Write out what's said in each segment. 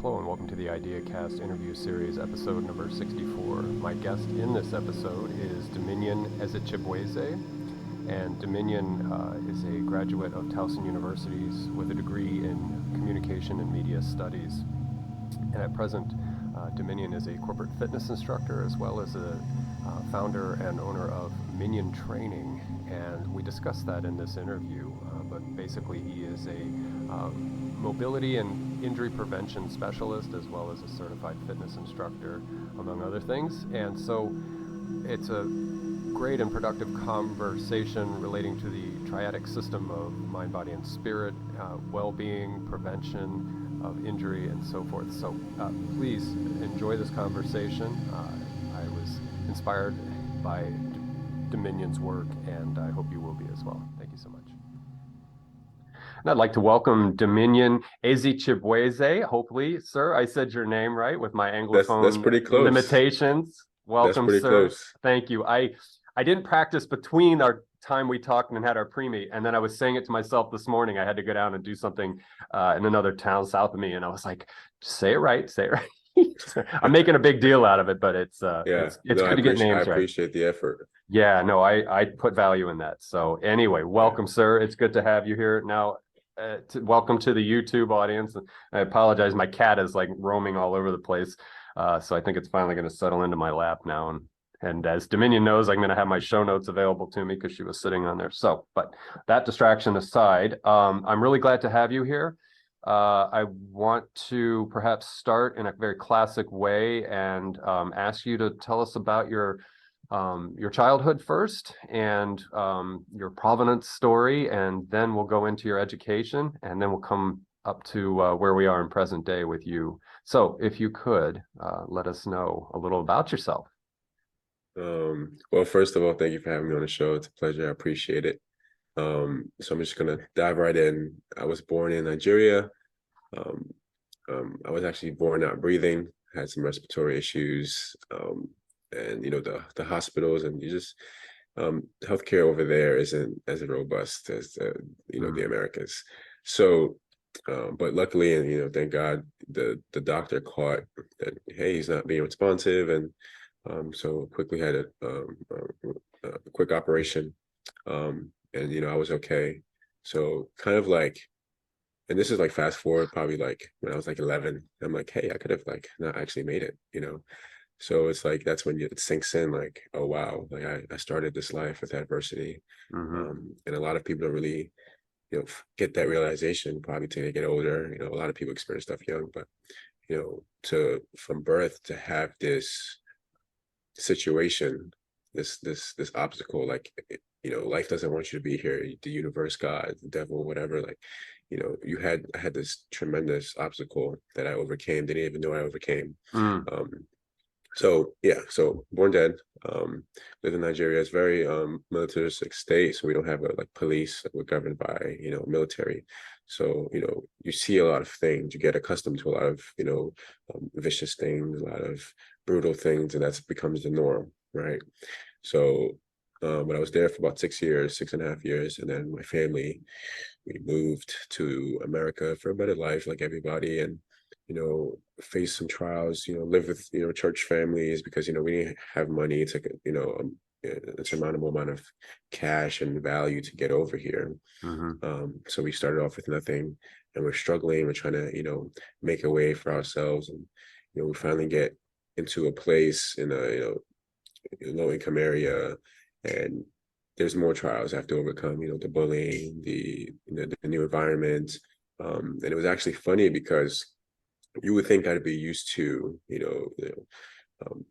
Hello and welcome to the IdeaCast interview series, episode number 64. My guest in this episode is Dominion Ezechibueze, and Dominion is a graduate of Towson Universities with a degree in communication and media studies. And at present, Dominion is a corporate fitness instructor as well as a founder and owner of Minion Training, and we discussed that in this interview. But basically, he is a mobility and injury prevention specialist as well as a certified fitness instructor, among other things. And so it's a great and productive conversation relating to the triadic system of mind, body, and spirit, well-being, prevention of injury, and so forth. So please enjoy this conversation. I was inspired by Dominion's work, and I hope you will be as well. Thank you so much. And I'd like to welcome Dominion Ezechibueze. Hopefully, sir, I said your name right with my Anglophone that's pretty close. Limitations. Welcome, that's pretty sir. Close. Thank you. I didn't practice between our time we talked and had our pre-meet, and then I was saying it to myself this morning. I had to go down and do something in another town south of me, and I was like, say it right, say it right. I'm making a big deal out of it, but it's good to get names right. I appreciate the effort. Yeah, no, I put value in that. So anyway, welcome, sir. It's good to have you here. Now, welcome to the YouTube audience. I apologize. My cat is like roaming all over the place. So I think it's finally going to settle into my lap now. And as Dominion knows, I'm going to have my show notes available to me because she was sitting on there. So, but that distraction aside, I'm really glad to have you here. I want to perhaps start in a very classic way and ask you to tell us about your childhood first and your provenance story, and then we'll go into your education, and then we'll come up to where we are in present day with you. So if you could let us know a little about yourself. Well, first of all, thank you for having me on the show. It's a pleasure. I appreciate it. So I'm just going to dive right in. I was born in Nigeria. I was actually born not breathing, had some respiratory issues, and the hospitals and healthcare over there isn't as robust as the Americas. So but luckily, and thank God, the doctor caught that, hey, he's not being responsive, and so quickly had a quick operation, and I was okay. So kind of like, and this is like fast forward probably like when I was like 11, I'm like, hey, I could have like not actually made it, So it's like, that's when it sinks in, like, oh, wow, like I started this life with adversity. And a lot of people don't really, get that realization probably till they get older. A lot of people experience stuff young, but, from birth to have this situation, this obstacle, like, life doesn't want you to be here. The universe, God, the devil, whatever, like, I had this tremendous obstacle that I overcame, didn't even know I overcame. So born dead, live in Nigeria. It's very militaristic state, so we don't have like police. We're governed by military. So you see a lot of things. You get accustomed to a lot of vicious things, a lot of brutal things, and that becomes the norm, right? So but I was there for about 6.5 years, and then my family, we moved to America for a better life, like everybody, and face some trials, live with, church families, because, we didn't have money. It's like, a surmountable amount of cash and value to get over here. So we started off with nothing, and we're struggling. We're trying to, make a way for ourselves. And, we finally get into a place in a, low income area, and there's more trials I have to overcome, the bullying, the new environment. And it was actually funny because you would think I'd be used to,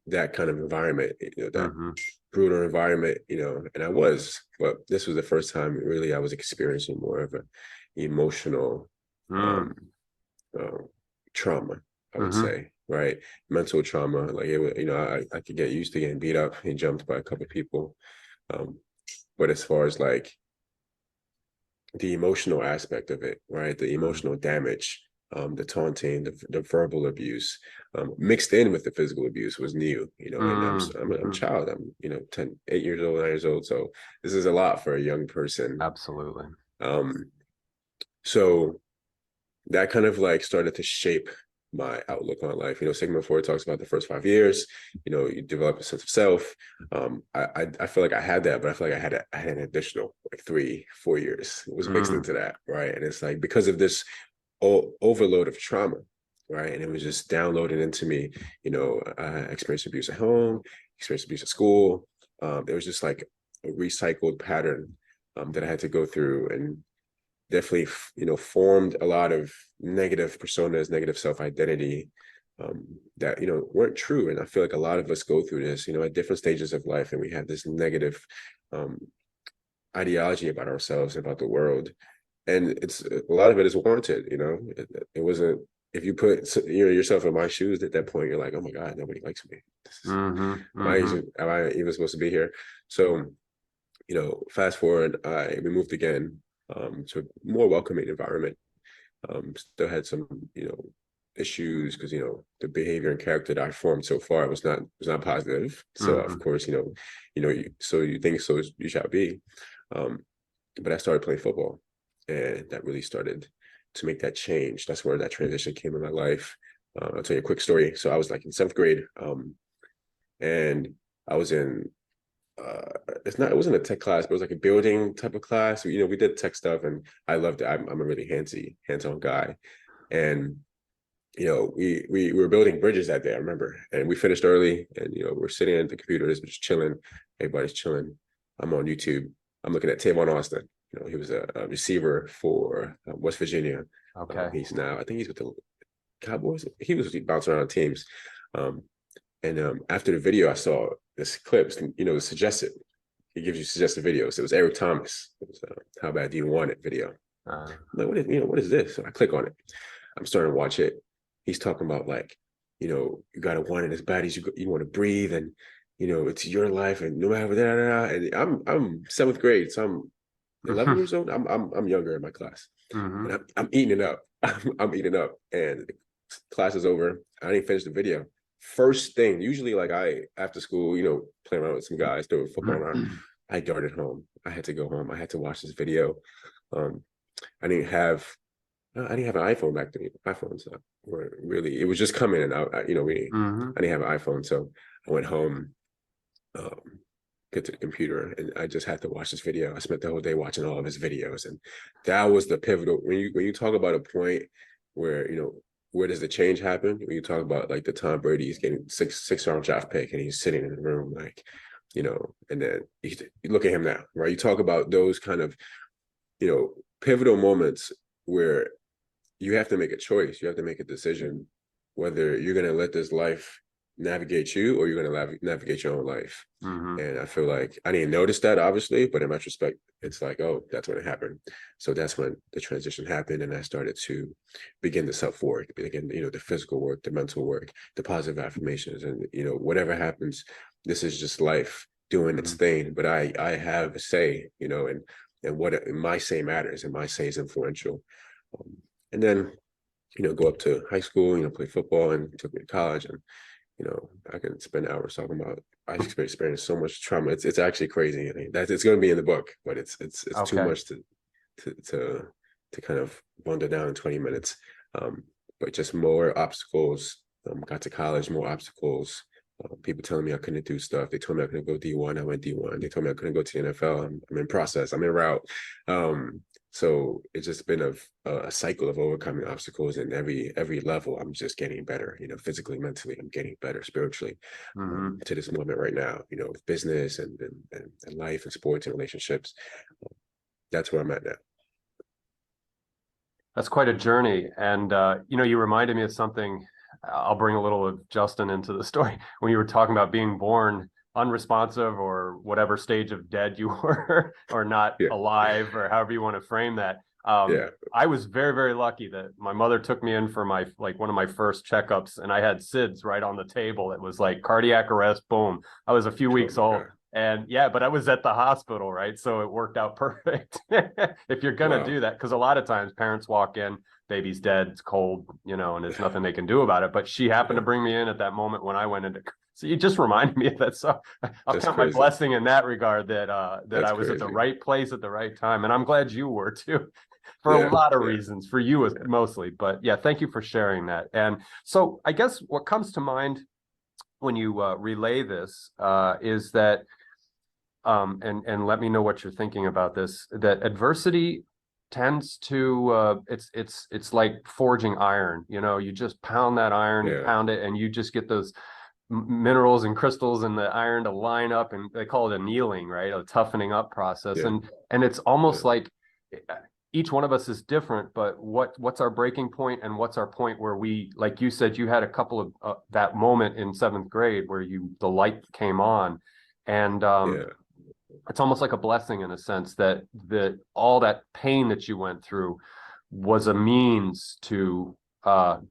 that kind of environment, that brutal environment, and I was, but this was the first time really I was experiencing more of an emotional trauma, I would say, right? Mental trauma. Like, it was, I could get used to getting beat up and jumped by a couple of people. But as far as like the emotional aspect of it, right? The emotional damage, the taunting, the verbal abuse, mixed in with the physical abuse was new, and I'm a child. I'm 8 years old, 9 years old. So this is a lot for a young person. Absolutely. So that kind of like started to shape my outlook on life. Sigmund Freud talks about the first 5 years. You develop a sense of self. I feel like I had that, but I feel like I had an additional like 3-4 years. It was mixed into that, right? And it's like because of this overload of trauma, right? And it was just downloaded into me. I experienced abuse at home, experienced abuse at school. There was just like a recycled pattern that I had to go through, and definitely, formed a lot of negative personas, negative self-identity that, weren't true. And I feel like a lot of us go through this, at different stages of life, and we have this negative ideology about ourselves, about the world. And it's a lot of it is warranted. It wasn't, if you put yourself in my shoes at that point, you're like, oh my God, nobody likes me. Am I even supposed to be here? So, fast forward, we moved again to a more welcoming environment. Still had some, issues because, the behavior and character that I formed so far was not positive. So of course, so you think so you shall be. But I started playing football, and that really started to make that change. That's where that transition came in my life. I'll tell you a quick story. So I was like in 7th grade, and I was in it wasn't a tech class, but it was like a building type of class. We did tech stuff, and I loved it. I'm a really hands-on guy. And we were building bridges that day, I remember. And we finished early, and we're sitting at the computers, just chilling. Everybody's chilling. I'm on YouTube. I'm looking at Tavon Austin. He was a receiver for West Virginia. Okay. He's now, I think he's with the Cowboys. He was bouncing around teams. And after the video, I saw this clips, suggested. He gives you suggested videos. It was Eric Thomas. It was How Bad Do You Want It video. I'm like, what is this? So I click on it. I'm starting to watch it. He's talking about like, you got to want it as bad as you want to breathe, and it's your life, and no matter what. And I'm 7th grade, so I'm 11 years old. I'm younger in my class, and I'm eating it up. I'm eating up, and class is over. I didn't finish the video. First thing, usually like after school, play around with some guys, doing football around. I darted home. I had to go home. I had to watch this video. I didn't have an iPhone back then. iPhones were really, it was just coming, and I didn't have an iPhone, so I went home, get to the computer, and I just had to watch this video. I spent the whole day watching all of his videos, and that was the pivotal. When you talk about a point where where does the change happen? When you talk about like the Tom Brady, he's getting six round draft pick, and he's sitting in the room like, and then you look at him now, right? You talk about those kind of, pivotal moments where you have to make a choice. You have to make a decision whether you're going to let this life navigate you, or you're going to navigate your own life. And I feel like I didn't notice that, obviously, but in retrospect, it's like, oh, that's when it happened. So that's when the transition happened, and I started to begin the self-work, begin, the physical work, the mental work, the positive affirmations, and, whatever happens, this is just life doing its thing. But I have a say, and what my say matters, and my say is influential. And then, go up to high school, play football, and took me to college. And I can spend hours talking about. I experienced so much trauma. It's actually crazy. I mean, it's going to be in the book, but it's okay. Too much to kind of wander down in 20 minutes. But just more obstacles. Got to college, more obstacles. People telling me I couldn't do stuff. They told me I couldn't go D1. I went D1. They told me I couldn't go to the NFL. I'm in process. I'm en route. So it's just been a cycle of overcoming obstacles, and every level I'm just getting better, physically, mentally, I'm getting better spiritually, to this moment right now, with business and life and sports and relationships. That's where I'm at now. That's quite a journey. And, you reminded me of something. I'll bring a little of Justin into the story. When you were talking about being born unresponsive, or whatever stage of dead you were, or not alive, or however you want to frame that. I was very, very lucky that my mother took me in for one of my first checkups, and I had SIDS right on the table. It was like cardiac arrest, boom. I was a few weeks old. And but I was at the hospital, right? So it worked out perfect. If you're going to do that, because a lot of times parents walk in, baby's dead, it's cold, and there's nothing they can do about it. But she happened to bring me in at that moment when I went into. So you just reminded me of that. So I'll count my blessing in that regard, that I was at the right place at the right time. And I'm glad you were too. for a Yeah, lot of yeah, reasons, for you mostly. But yeah, thank you for sharing that. And so I guess what comes to mind when you relay this is that, and let me know what you're thinking about this, that adversity tends to it's like forging iron. You just pound that iron, you yeah, pound it, and you just get those minerals and crystals in the iron to line up, and they call it annealing, right? A toughening up process. yeah, And it's almost yeah, like each one of us is different, but what's our breaking point, and what's our point where we, like you said, you had a couple of that moment in seventh grade where the light came on, and yeah, it's almost like a blessing in a sense that all that pain that you went through was a means to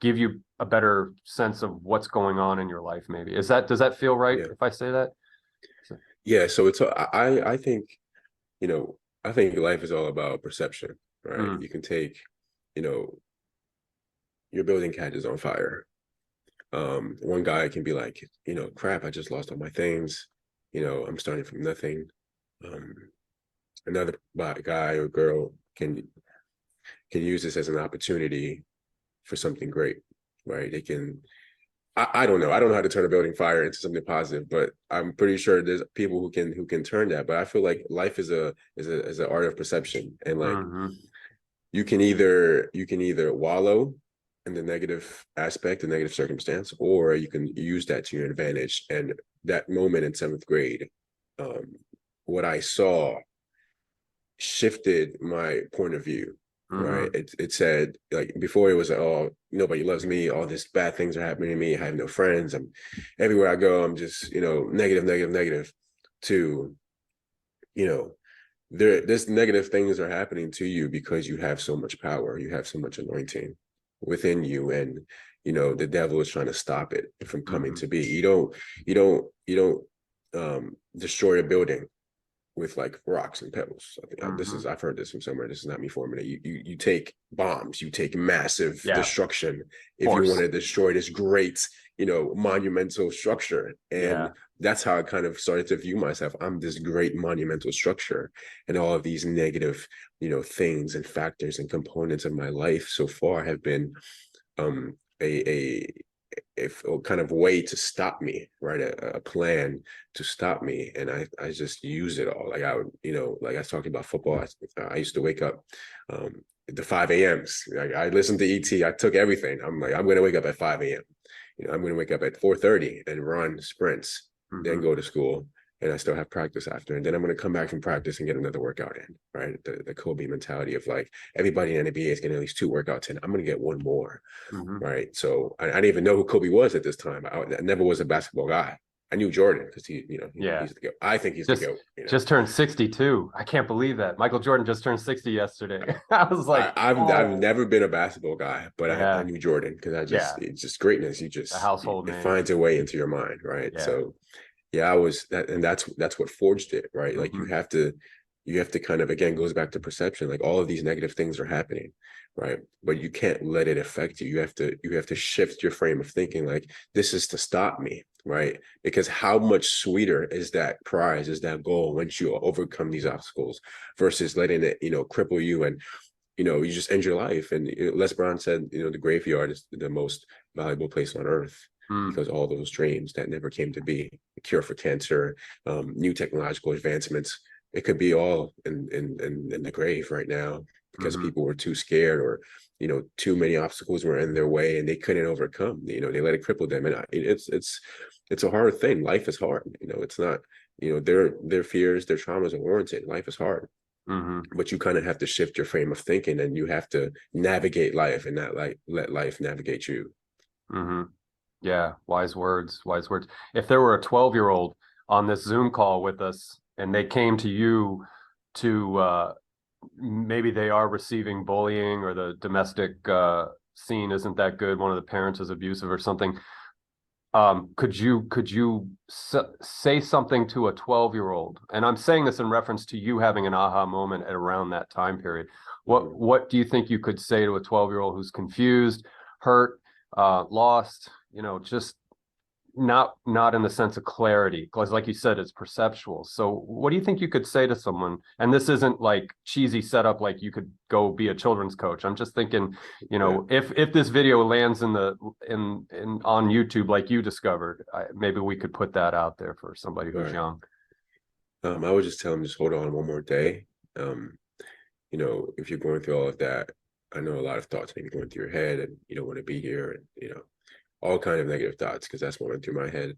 give you a better sense of what's going on in your life. Maybe does that feel right yeah. if I say that? Yeah, so I think, you know, I think life is all about perception, right? Mm, You can take, you know, your building catches on fire. One guy can be like, crap, I just lost all my things. I'm starting from nothing. Um, Another guy or girl can use this as an opportunity for something great, right? They can. I don't know. I don't know how to turn a building fire into something positive, but I'm pretty sure there's people who can turn that. But I feel like life is an art of perception, and like mm-hmm, you can either wallow in the negative aspect, the negative circumstance, or you can use that to your advantage. And that moment in seventh grade, um, what I saw shifted my point of view. Right. mm-hmm. It said, like, before it was, oh, nobody loves me, all these bad things are happening to me, I have no friends, I'm everywhere I go, I'm just, negative, negative, negative, to, you know, this negative things are happening to you because you have so much power, you have so much anointing within you, and the devil is trying to stop it from coming Mm-hmm. to be. You don't destroy a building with like rocks and pebbles. I think Mm-hmm. I've heard this from somewhere. This is not me forming it. You take bombs, you take massive Yeah, destruction if you want force. to destroy this great, monumental structure. And Yeah. that's how I kind of started to view myself. I'm this great monumental structure, and all of these negative, things and factors and components of my life so far have been um a kind of way to stop me, right? A plan to stop me. And I just use it all. Like I would, like I was talking about football. I used to wake up the 5 a.m.s. Like I listened to ET. I took everything. I'm like, I'm going to wake up at 5 a.m. I'm going to wake up at 4:30 and run sprints, then Mm-hmm. go to school. And I still have practice after. And then I'm going to come back from practice and get another workout in, right? The Kobe mentality of like everybody in the NBA is getting at least 2 workouts in. I'm going to get one more. Mm-hmm. Right. So I didn't even know who Kobe was at this time. I never was a basketball guy. I knew Jordan because Yeah. he's the GOAT. I think he's the Just GOAT. just turned 62. I can't believe that. Michael Jordan just turned 60 yesterday. I was like, I've oh, never been a basketball guy, but I yeah, knew Jordan because yeah, it's just greatness. a household It name. finds a way into your mind, right? Yeah. So yeah, I was that, and that's what forged it, right? Like Mm-hmm. you have to kind of, again, goes back to perception. Like all of these negative things are happening, right? But you can't let it affect you. You have to shift your frame of thinking. Like this is to stop me, right? Because how much sweeter is that prize, is that goal once you overcome these obstacles versus letting it, cripple you, and you just end your life. And Les Brown said, the graveyard is the most valuable place on earth Mm. because all those dreams that never came to be, a cure for cancer, new technological advancements, it could be all in the grave right now because Mm-hmm. people were too scared, or too many obstacles were in their way and they couldn't overcome. They let it cripple them, and it's a hard thing. Life is hard. It's not. Their fears, their traumas are warranted. Life is hard, Mm-hmm. but you kind of have to shift your frame of thinking, and you have to navigate life and not like let life navigate you. Mm-hmm. Yeah, wise words, wise words. If there were a 12-year-old on this Zoom call with us and they came to you to maybe they are receiving bullying, or the domestic scene isn't that good, one of the parents is abusive or something, could you say something to a 12-year-old? And I'm saying this in reference to you having an aha moment at around that time period. What do you think you could say to a 12-year-old who's confused, hurt, lost, just not in the sense of clarity, because like you said, it's perceptual. So what do you think you could say to someone? And this isn't like cheesy setup, like you could go be a children's coach. I'm just thinking, if this video lands in on YouTube, like you discovered, maybe we could put that out there for somebody who's young. I would just tell them, just hold on one more day. If you're going through all of that, I know a lot of thoughts maybe going through your head, and you don't want to be here, and all kind of negative thoughts, because that's what went through my head.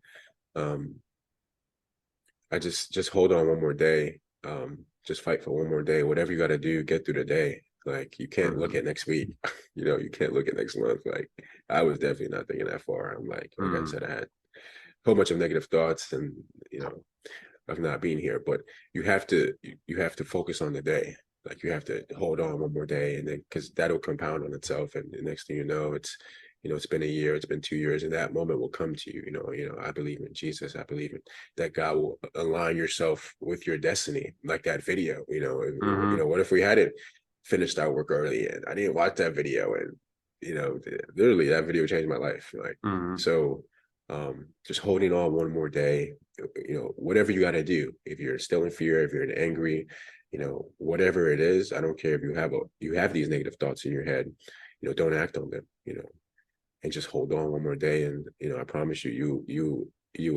I just hold on one more day. Just fight for one more day. Whatever you got to do, get through the day. Like, you can't look at next week. You can't look at next month. Like, I was definitely not thinking that far. I'm like I said, I had a whole bunch of negative thoughts, and of not being here. But you have to focus on the day. Like, you have to hold on one more day, and then, because that'll compound on itself, and the next thing you know, it's been a year, it's been 2 years, and that moment will come to you. I believe in Jesus. I believe in that God will align yourself with your destiny, like that video. What if we hadn't finished our work early, and I didn't watch that video, and literally that video changed my life. Like, so just holding on one more day. Whatever you got to do, if you're still in fear, if you're angry, whatever it is, I don't care if you have these negative thoughts in your head, don't act on them, and just hold on one more day. And, I promise you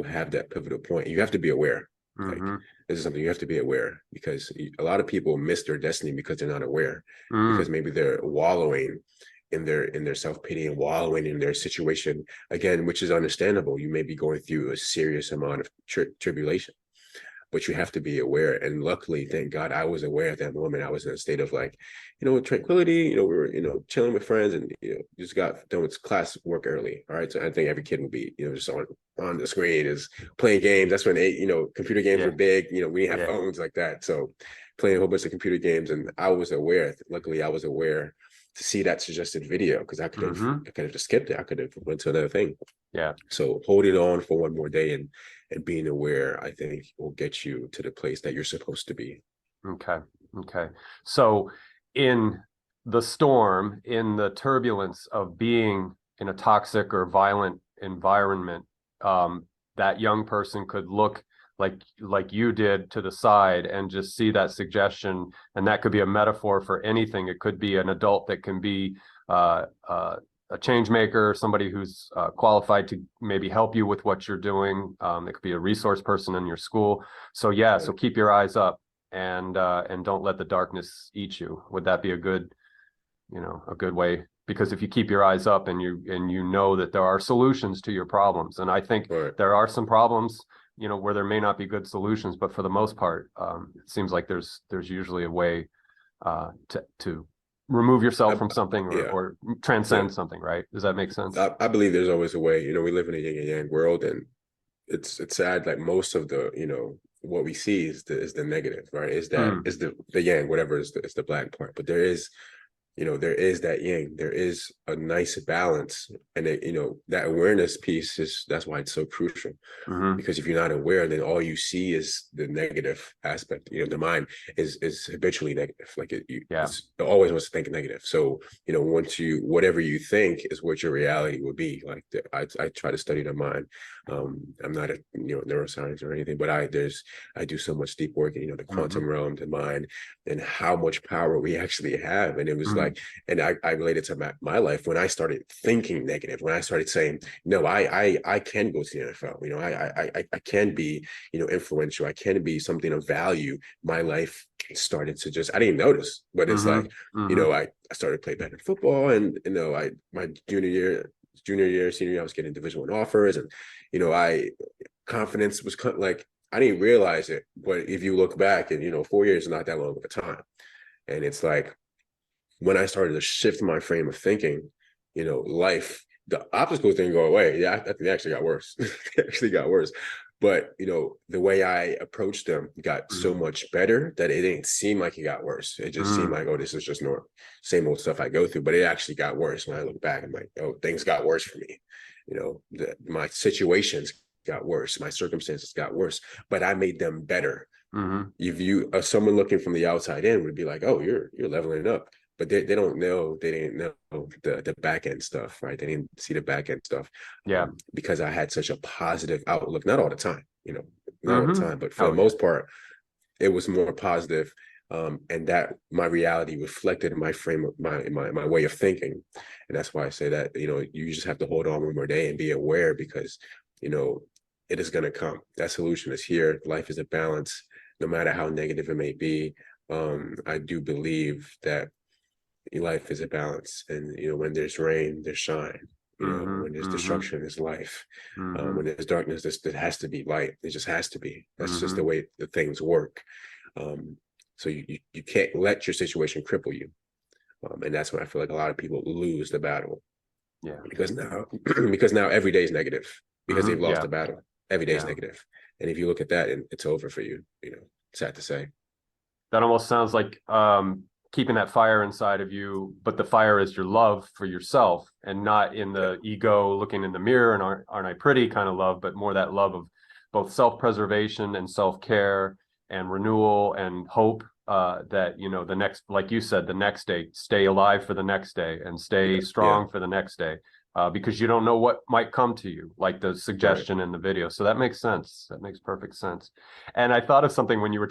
have that pivotal point. You have to be aware. Like, this is something you have to be aware, because a lot of people miss their destiny because they're not aware, because maybe they're wallowing in their self-pity and wallowing in their situation again, which is understandable. You may be going through a serious amount of tribulation, but you have to be aware. And luckily, thank God, I was aware at that moment. I was in a state of, like, tranquility. We were, chilling with friends, and just got done with class work early. All right. So I think every kid would be, just on the screen is playing games. That's when computer games were big. We didn't have phones like that. So playing a whole bunch of computer games, and I was aware. Luckily, I was aware to see that suggested video, because I could have just skipped it. I could have went to another thing. Yeah. So holding on for one more day and being aware, I think, will get you to the place that you're supposed to be. Okay. So in the storm, in the turbulence of being in a toxic or violent environment, that young person could look like you did to the side and just see that suggestion. And that could be a metaphor for anything. It could be an adult that can be a change maker, somebody who's qualified to maybe help you with what you're doing. It could be a resource person in your school. So so keep your eyes up, and don't let the darkness eat you. Would that be a good way? Because if you keep your eyes up and you know that there are solutions to your problems, and I think there are some problems where there may not be good solutions, but for the most part, it seems like there's usually a way to remove yourself from something or transcend something, right? Does that make sense? I believe there's always a way. We live in a yin and yang world, and it's sad. Like, most of the what we see is the negative, right? Is the yang, whatever is the black part, but there is that yang. There is a nice balance, and that awareness piece that's why it's so crucial. Because if you're not aware, then all you see is the negative aspect. The mind is habitually negative. Like, it always wants to think negative. So once whatever you think is what your reality will be. Like, I try to study the mind. I'm not a neuroscience or anything, but I do so much deep work in the quantum realm, the mind, and how much power we actually have. And it was like, and I related to my life when I started thinking negative, when I started saying, no, I can go to the NFL, I can be influential, I can be something of value. My life started to just, I didn't notice, but it's like I started playing better football, and my junior year, senior year, I was getting Division I offers, and confidence was like, I didn't realize it, but if you look back, and 4 years is not that long of a time, and it's like, when I started to shift my frame of thinking, life, the obstacles didn't go away. Yeah, I think they actually got worse. They actually got worse. But, the way I approached them got so much better that it didn't seem like it got worse. It just seemed like, oh, this is just same old stuff I go through. But it actually got worse. When I look back, I'm like, oh, things got worse for me. My situations got worse. My circumstances got worse, but I made them better. If someone looking from the outside in would be like, oh, you're leveling up. but they don't know, they didn't know the back end stuff, right? They didn't see the back end stuff, Yeah. because I had such a positive outlook, not all the time, not all the Mm-hmm. time, but for Oh the yeah. most part, it was more positive. And that my reality reflected my frame of my way of thinking. And that's why I say that, you just have to hold on one more day and be aware, because, it is going to come. That solution is here. Life is a balance, no matter how negative it may be. I do believe that life is a balance, and when there's rain, there's shine. Mm-hmm. When there's Mm-hmm. destruction, there's life. Mm-hmm. When there's darkness, there has to be light. It just has to be. That's just Mm-hmm. the way the things work. So you can't let your situation cripple you, and that's when I feel like a lot of people lose the battle, Yeah. because now because now every day is negative, because they've Mm-hmm. lost Yeah. the battle. Every day is Yeah. negative, and if you look at that, and it's over for you. Sad to say. That almost sounds like keeping that fire inside of you, but the fire is your love for yourself, and not in Yeah, the ego looking in the mirror and aren't I pretty kind of love, but more that love of both self-preservation and self-care and renewal and hope, that the next, like you said, the next day, stay alive for the next day and stay yeah, yeah. strong for the next day. Because you don't know what might come to you, like the Right. suggestion in the video. So that makes sense. That makes perfect sense. And I thought of something when we were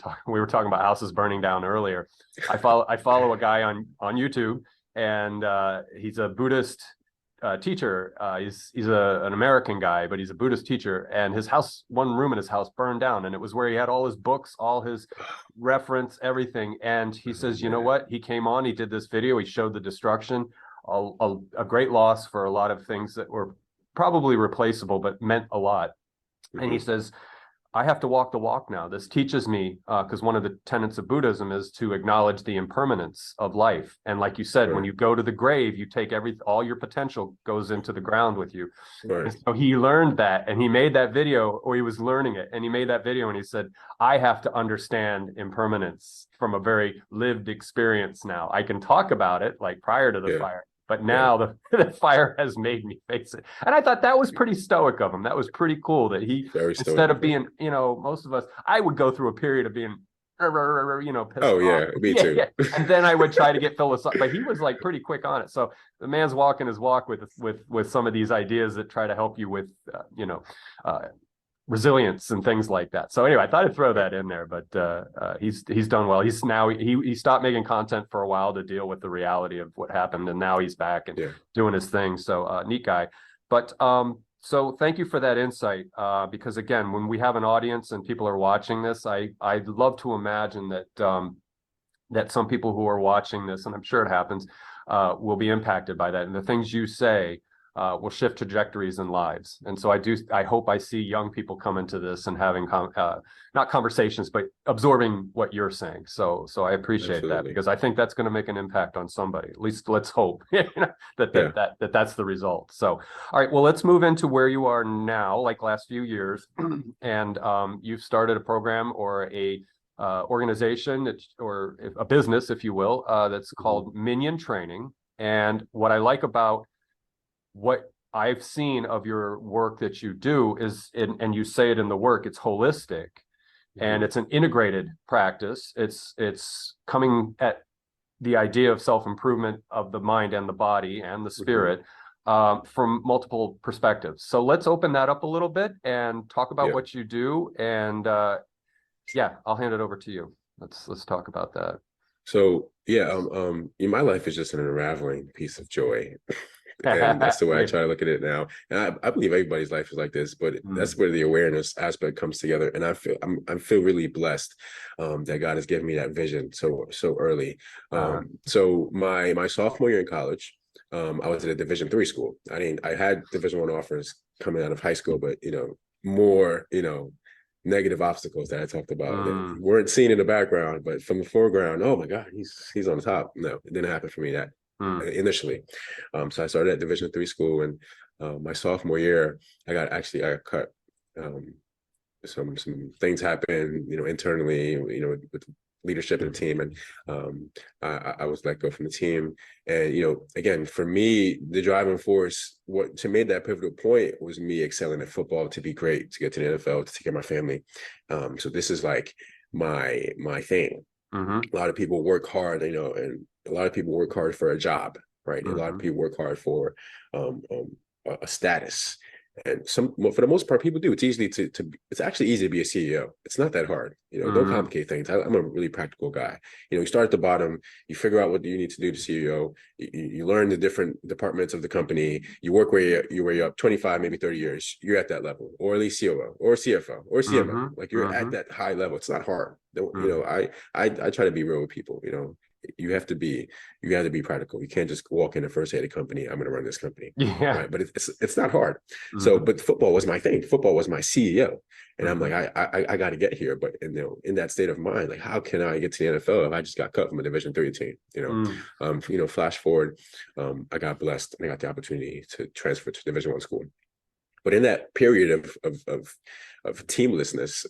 talking about houses burning down earlier. I follow a guy on YouTube, and he's a Buddhist teacher. He's an American guy, but he's a Buddhist teacher. And his house, one room in his house, burned down, and it was where he had all his books, all his reference, everything. And he Oh says, you know man. what? He came on, he did this video, he showed the destruction, a great loss for a lot of things that were probably replaceable, but meant a lot. And he Hmm. says, I have to walk the walk now. This teaches me, because one of the tenets of Buddhism is to acknowledge the impermanence of life. And like you said, when Right. you go to the grave, you take all your potential goes into the ground with you. Right. And so he learned that, and he made that video, or he was learning it, and he made that video, and he said, I have to understand impermanence from a very lived experience now. I can talk about it like prior to the Yeah. fire, but Right. now the fire has made me face it. And I thought that was pretty stoic of him. That was pretty cool that he, Very stoic instead of of him. being, most of us, I would go through a period of being, pissed Oh off. yeah, me Yeah, too. yeah. And then I would try to get philosophical, but he was like pretty quick on it. So the man's walking his walk with some of these ideas that try to help you with, uh, resilience and things like that. So anyway, I thought I'd throw Right. that in there, but he's done well. He's now he stopped making content for a while to deal with the reality of what happened, and now he's back and Yeah. doing his thing. So neat guy. But so thank you for that insight, because again, when we have an audience and people are watching this, I'd love to imagine that some people who are watching this, and I'm sure it happens, will be impacted by that. And the things you say will shift trajectories in lives. And so I hope I see young people come into this and having, not conversations, but absorbing what you're saying. So I appreciate that, Absolutely. because I think that's going to make an impact on somebody. At least let's hope Yeah. that's the result. So, all right, well, let's move into where you are now, like last few years. And you've started a program or a organization or a business, if you will, that's Mhm. called Minion Training. And what I like about what I've seen of your work that you do is, and you say it in the work, it's holistic and Mhm. it's an integrated practice. It's coming at the idea of self-improvement of the mind and the body and the Mhm. spirit, from multiple perspectives. So let's open that up a little bit and talk about Yeah. what you do. And yeah, I'll hand it over to you. Let's talk about that. So yeah, my life is just an unraveling piece of joy. And that's the way I Yeah. try to look at it now. And I believe everybody's life is like this, but that's Mm. where the awareness aspect comes together. And I feel really blessed, that God has given me that vision so early. Uh, So my sophomore year in college, I was at a Division III school. I had Division I offers coming out of high school, but more negative obstacles that I talked about that mm, weren't seen in the background, but from the foreground. Oh my God, he's on the top. No, it didn't happen for me that mm, initially. So I started at Division III school, and my sophomore year, I got cut. Um, some things happened, internally, with leadership in the team, and I was let go from the team. And again, for me, the driving force, what to made that pivotal point was me excelling at football, to be great, to get to the NFL, to take care of my family. So this is like my thing. A lot of people work hard, and a lot of people work hard for a job, right? A lot of people work hard for a status. And for the most part, people do. It's easy it's actually easy to be a CEO. It's not that hard. Don't complicate things. I'm a really practical guy. You start at the bottom, you figure out what you need to do to CEO. You learn the different departments of the company. You work where you're up 25, maybe 30 years. You're at that level, or at least COO, or CFO, or CMO. Like you're at that high level. It's not hard. I try to be real with people. You have to be practical. You can't just walk in the first day of the company. I'm going to run this company, right? But it's not hard. So, but football was my thing. Football was my CEO, and I'm like, I got to get here. But in that state of mind, like, how can I get to the NFL if I just got cut from a Division III team? Flash forward, I got blessed and I got the opportunity to transfer to Division I school. But in that period of teamlessness,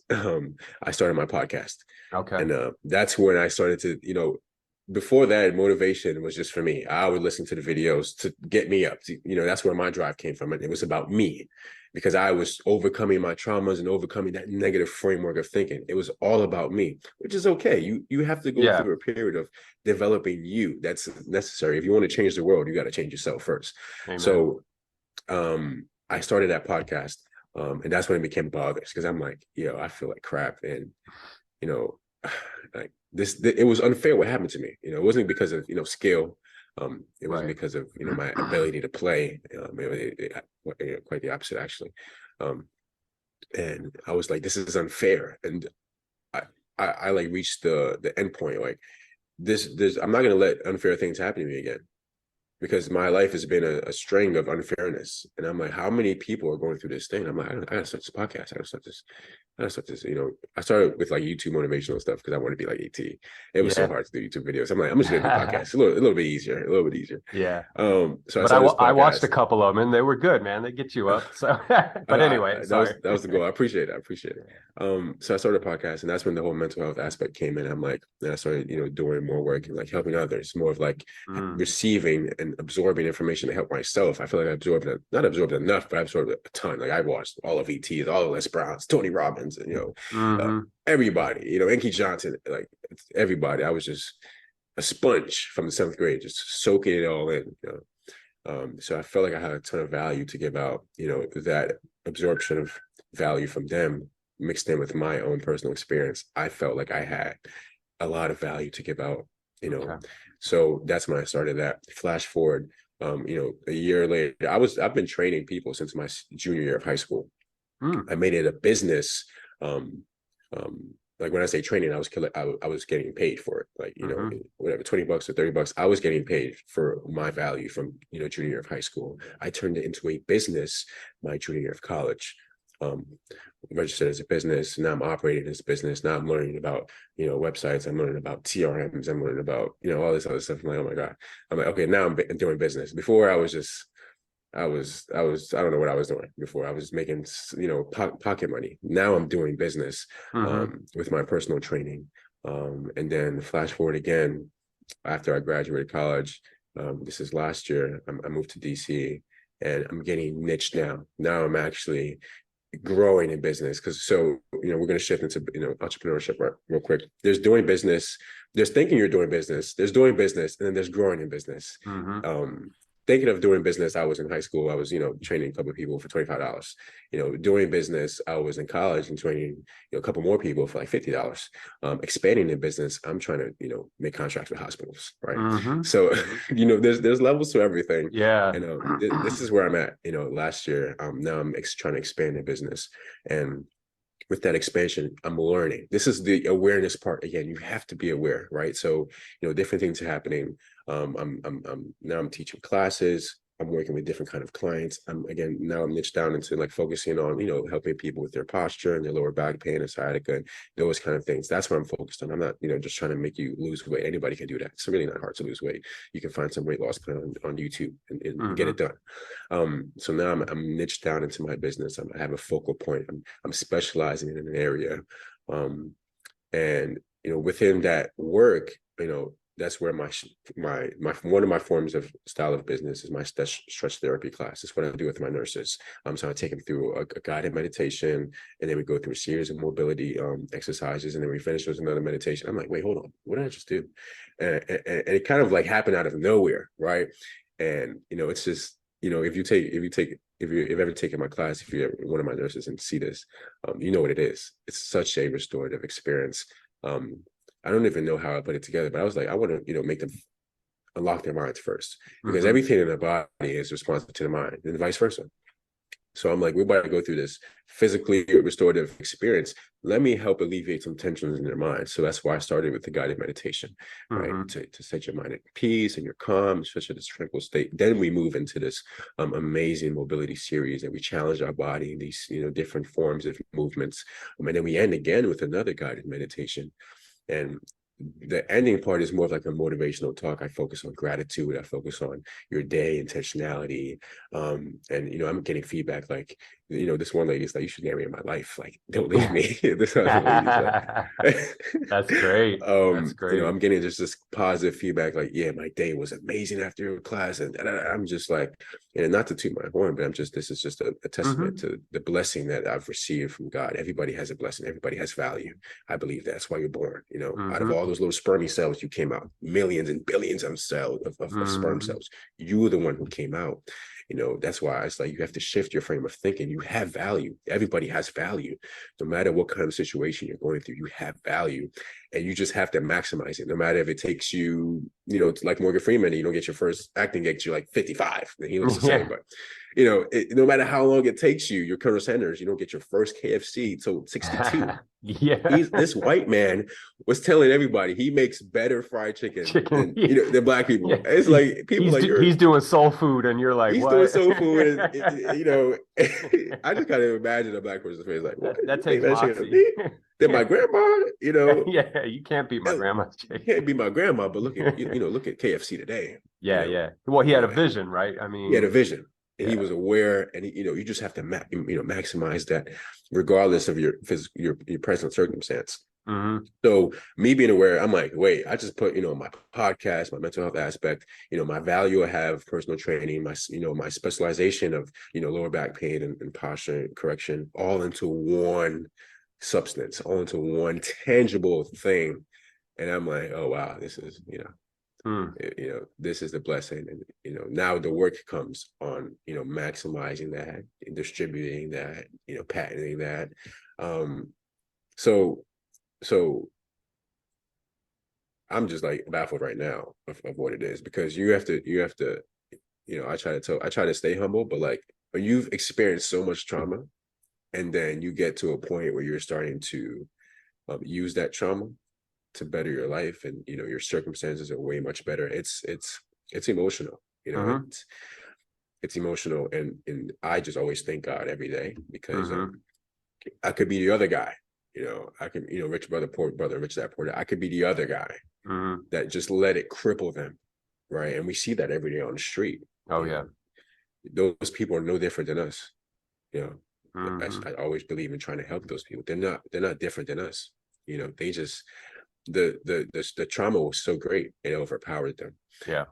I started my podcast. Okay. And that's when I started to, before that, motivation was just for me. I would listen to the videos to get me up. That's where my drive came from. And it was about me, because I was overcoming my traumas and overcoming that negative framework of thinking. It was all about me, which is okay. You have to go through a period of developing you. That's necessary. If you want to change the world, you got to change yourself first. Amen. So I started that podcast, and that's when it became about others, because I'm like, I feel like crap. And, like it was unfair what happened to me. It wasn't because of, skill. It wasn't because of, my ability to play. Quite the opposite, actually. And I was like, this is unfair. And I like reached the end point. Like I'm not going to let unfair things happen to me again, because my life has been a string of unfairness. And I'm like, how many people are going through this thing? I'm like, I gotta start this podcast. I gotta start this. I started with like YouTube motivational stuff because I wanted to be like ET. It was so hard to do YouTube videos. I'm like, I'm just gonna do podcasts. A little bit easier. Yeah. So but I watched a couple of them and they were good, man. They get you up. So, but anyway, that was the goal. I appreciate it. So I started a podcast, and that's when the whole mental health aspect came in. I'm like, and I started, doing more work and like helping others, more of like receiving and absorbing information to help myself. I feel like I not absorbed enough, but I absorbed a ton. Like I watched all of ETs, all of Les Browns, Tony Robbins, and everybody, Enki Johnson, like everybody. I was just a sponge from the 7th grade, just soaking it all in. So I felt like I had a ton of value to give out. That absorption of value from them mixed in with my own personal experience, I felt like I had a lot of value to give out. So that's when I started that. Flash forward, a year later, I've been training people since my junior year of high school. I made it a business. Like when I say training, I was getting paid for it. Like, whatever, $20 or $30, I was getting paid for my value from, junior year of high school. I turned it into a business my junior year of college. Registered as a business. Now I'm operating as a business. Now I'm learning about, websites. I'm learning about TRMs. I'm learning about, all this other stuff. I'm like, oh my God. I'm like, okay, now I'm doing business. Before I was just, I don't know what I was doing before. I was making, pocket money. Now I'm doing business, with my personal training. And then flash forward again, after I graduated college, this is last year, I moved to DC, and I'm getting niched now. Now I'm actually growing in business, because we're going to shift into entrepreneurship real quick. There's doing business, there's thinking you're doing business, there's doing business, and then there's growing in business. Thinking of doing business, I was in high school, I was training a couple of people for $25. Doing business, I was in college and training a couple more people for like $50. Expanding in business, I'm trying to make contracts with hospitals, right? So there's levels to everything. And this is where I'm at. Last year, now I'm trying to expand in business, and with that expansion, I'm learning. This is the awareness part. Again, you have to be aware, right? So, different things are happening. I'm teaching classes. I'm working with different kind of clients. I'm niched down into like focusing on, helping people with their posture and their lower back pain and sciatica and those kind of things. That's what I'm focused on. I'm not, just trying to make you lose weight. Anybody can do that. It's really not hard to lose weight. You can find some weight loss plan on YouTube and get it done. So now I'm niched down into my business. I have a focal point. I'm specializing in an area. And, within that work, that's where my one of my forms of style of business is my stretch therapy class. It's what I do with my nurses. So I take them through a guided meditation, and then we go through a series of mobility exercises, and then we finish with another meditation. I'm like, wait, hold on, what did I just do? And it kind of like happened out of nowhere, right? And it's just, if you've ever taken my class, if you're one of my nurses and see this, you know what it is. It's such a restorative experience. I don't even know how I put it together, but I was like, I want to, make them unlock their minds first, because everything in the body is responsive to the mind, and vice versa. So I'm like, we're about to go through this physically restorative experience. Let me help alleviate some tensions in their mind. So that's why I started with the guided meditation, right? To set your mind at peace and you're calm, especially this tranquil state. Then we move into this amazing mobility series, and we challenge our body in these, different forms of movements. And then we end again with another guided meditation. And the ending part is more of like a motivational talk. I focus on gratitude. I focus on your day, intentionality. And, I'm getting feedback like, this one lady's like, you should marry in my life. Like, don't leave me. This other lady's like, that's great. That's great. I'm getting just this positive feedback. Like, yeah, my day was amazing after your class. And I'm just like, and not to toot my horn, but this is just a testament to the blessing that I've received from God. Everybody has a blessing. Everybody has value. I believe that's why you're born. Out of all those little spermy cells, you came out. Millions and billions of cells of sperm cells. You were the one who came out. That's why it's like you have to shift your frame of thinking. You have value. Everybody has value. No matter what kind of situation you're going through, you have value. And you just have to maximize it. No matter if it takes you, like Morgan Freeman, you don't get your first acting gig, you're like 55. And he looks the same, but no matter how long it takes you, your Colonel Sanders, you don't get your first KFC till 62. This white man was telling everybody he makes better fried chicken than black people. Yeah. It's like people he's doing soul food, and you're like, he's what? Doing soul food. I just gotta imagine a black person's face like, what? That takes moxie. Then my grandma, yeah, you can't beat my grandma's chicken. You can't beat my grandma, but look at look at KFC today. Yeah. Well, he had a vision, right? I mean, he had a vision. And he was aware, and you just have to maximize that, regardless of your present circumstance. So me being aware, I'm like, wait, I just put my podcast, my mental health aspect, my value I have, personal training, my my specialization of lower back pain and posture correction, all into one substance, all into one tangible thing. And I'm like, oh wow, this is this is the blessing. And now the work comes on maximizing that, distributing that, patenting that. So I'm just like baffled right now of what it is, because you have to I try to stay humble, but like when you've experienced so much trauma, and then you get to a point where you're starting to use that trauma to better your life, and your circumstances are way much better. It's emotional, it's emotional, and I just always thank God every day, because I could be the other guy. I can rich brother, poor brother, rich dad, poor dad. I could be the other guy that just let it cripple them, right? And we see that every day on the street. Oh yeah, those people are no different than us. I always believe in trying to help those people. They're not different than us. They just the trauma was so great, it overpowered them. Yeah.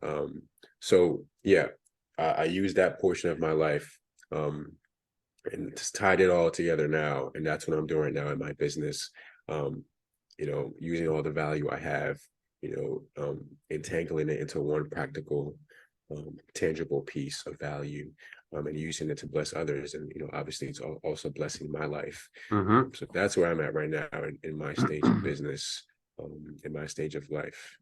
So yeah, I used that portion of my life and just tied it all together now, and that's what I'm doing right now in my business. Using all the value I have, entangling it into one practical, tangible piece of value, and using it to bless others. And obviously it's also blessing my life. So that's where I'm at right now in my stage of business, in my stage of life.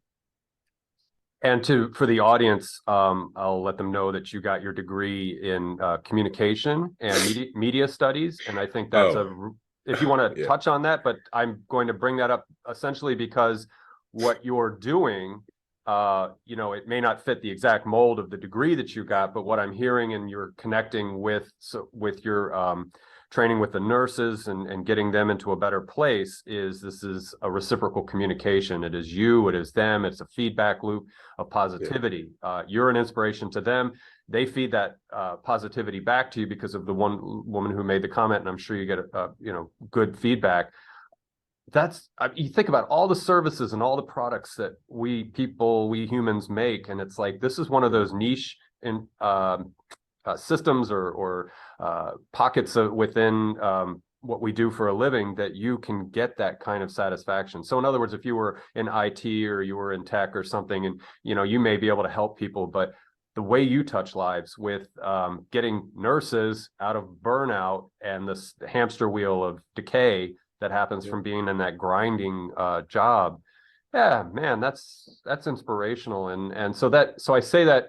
And for the audience, I'll let them know that you got your degree in communication and media studies, and I think that's if you want to touch on that, but I'm going to bring that up essentially because what you're doing, it may not fit the exact mold of the degree that you got, but what I'm hearing, and you're connecting with your training with the nurses and getting them into a better place, this is a reciprocal communication. It is you, it is them, it's a feedback loop of positivity. You're an inspiration to them. They feed that positivity back to you because of the one woman who made the comment, and I'm sure you get good feedback. you think about all the services and all the products that we humans make, and it's like this is one of those niche in systems or pockets within what we do for a living that you can get that kind of satisfaction. So in other words, if you were in IT or you were in tech or something, and you may be able to help people, but the way you touch lives with getting nurses out of burnout and this hamster wheel of decay that happens from being in that grinding job, yeah, man, that's inspirational. And so I say that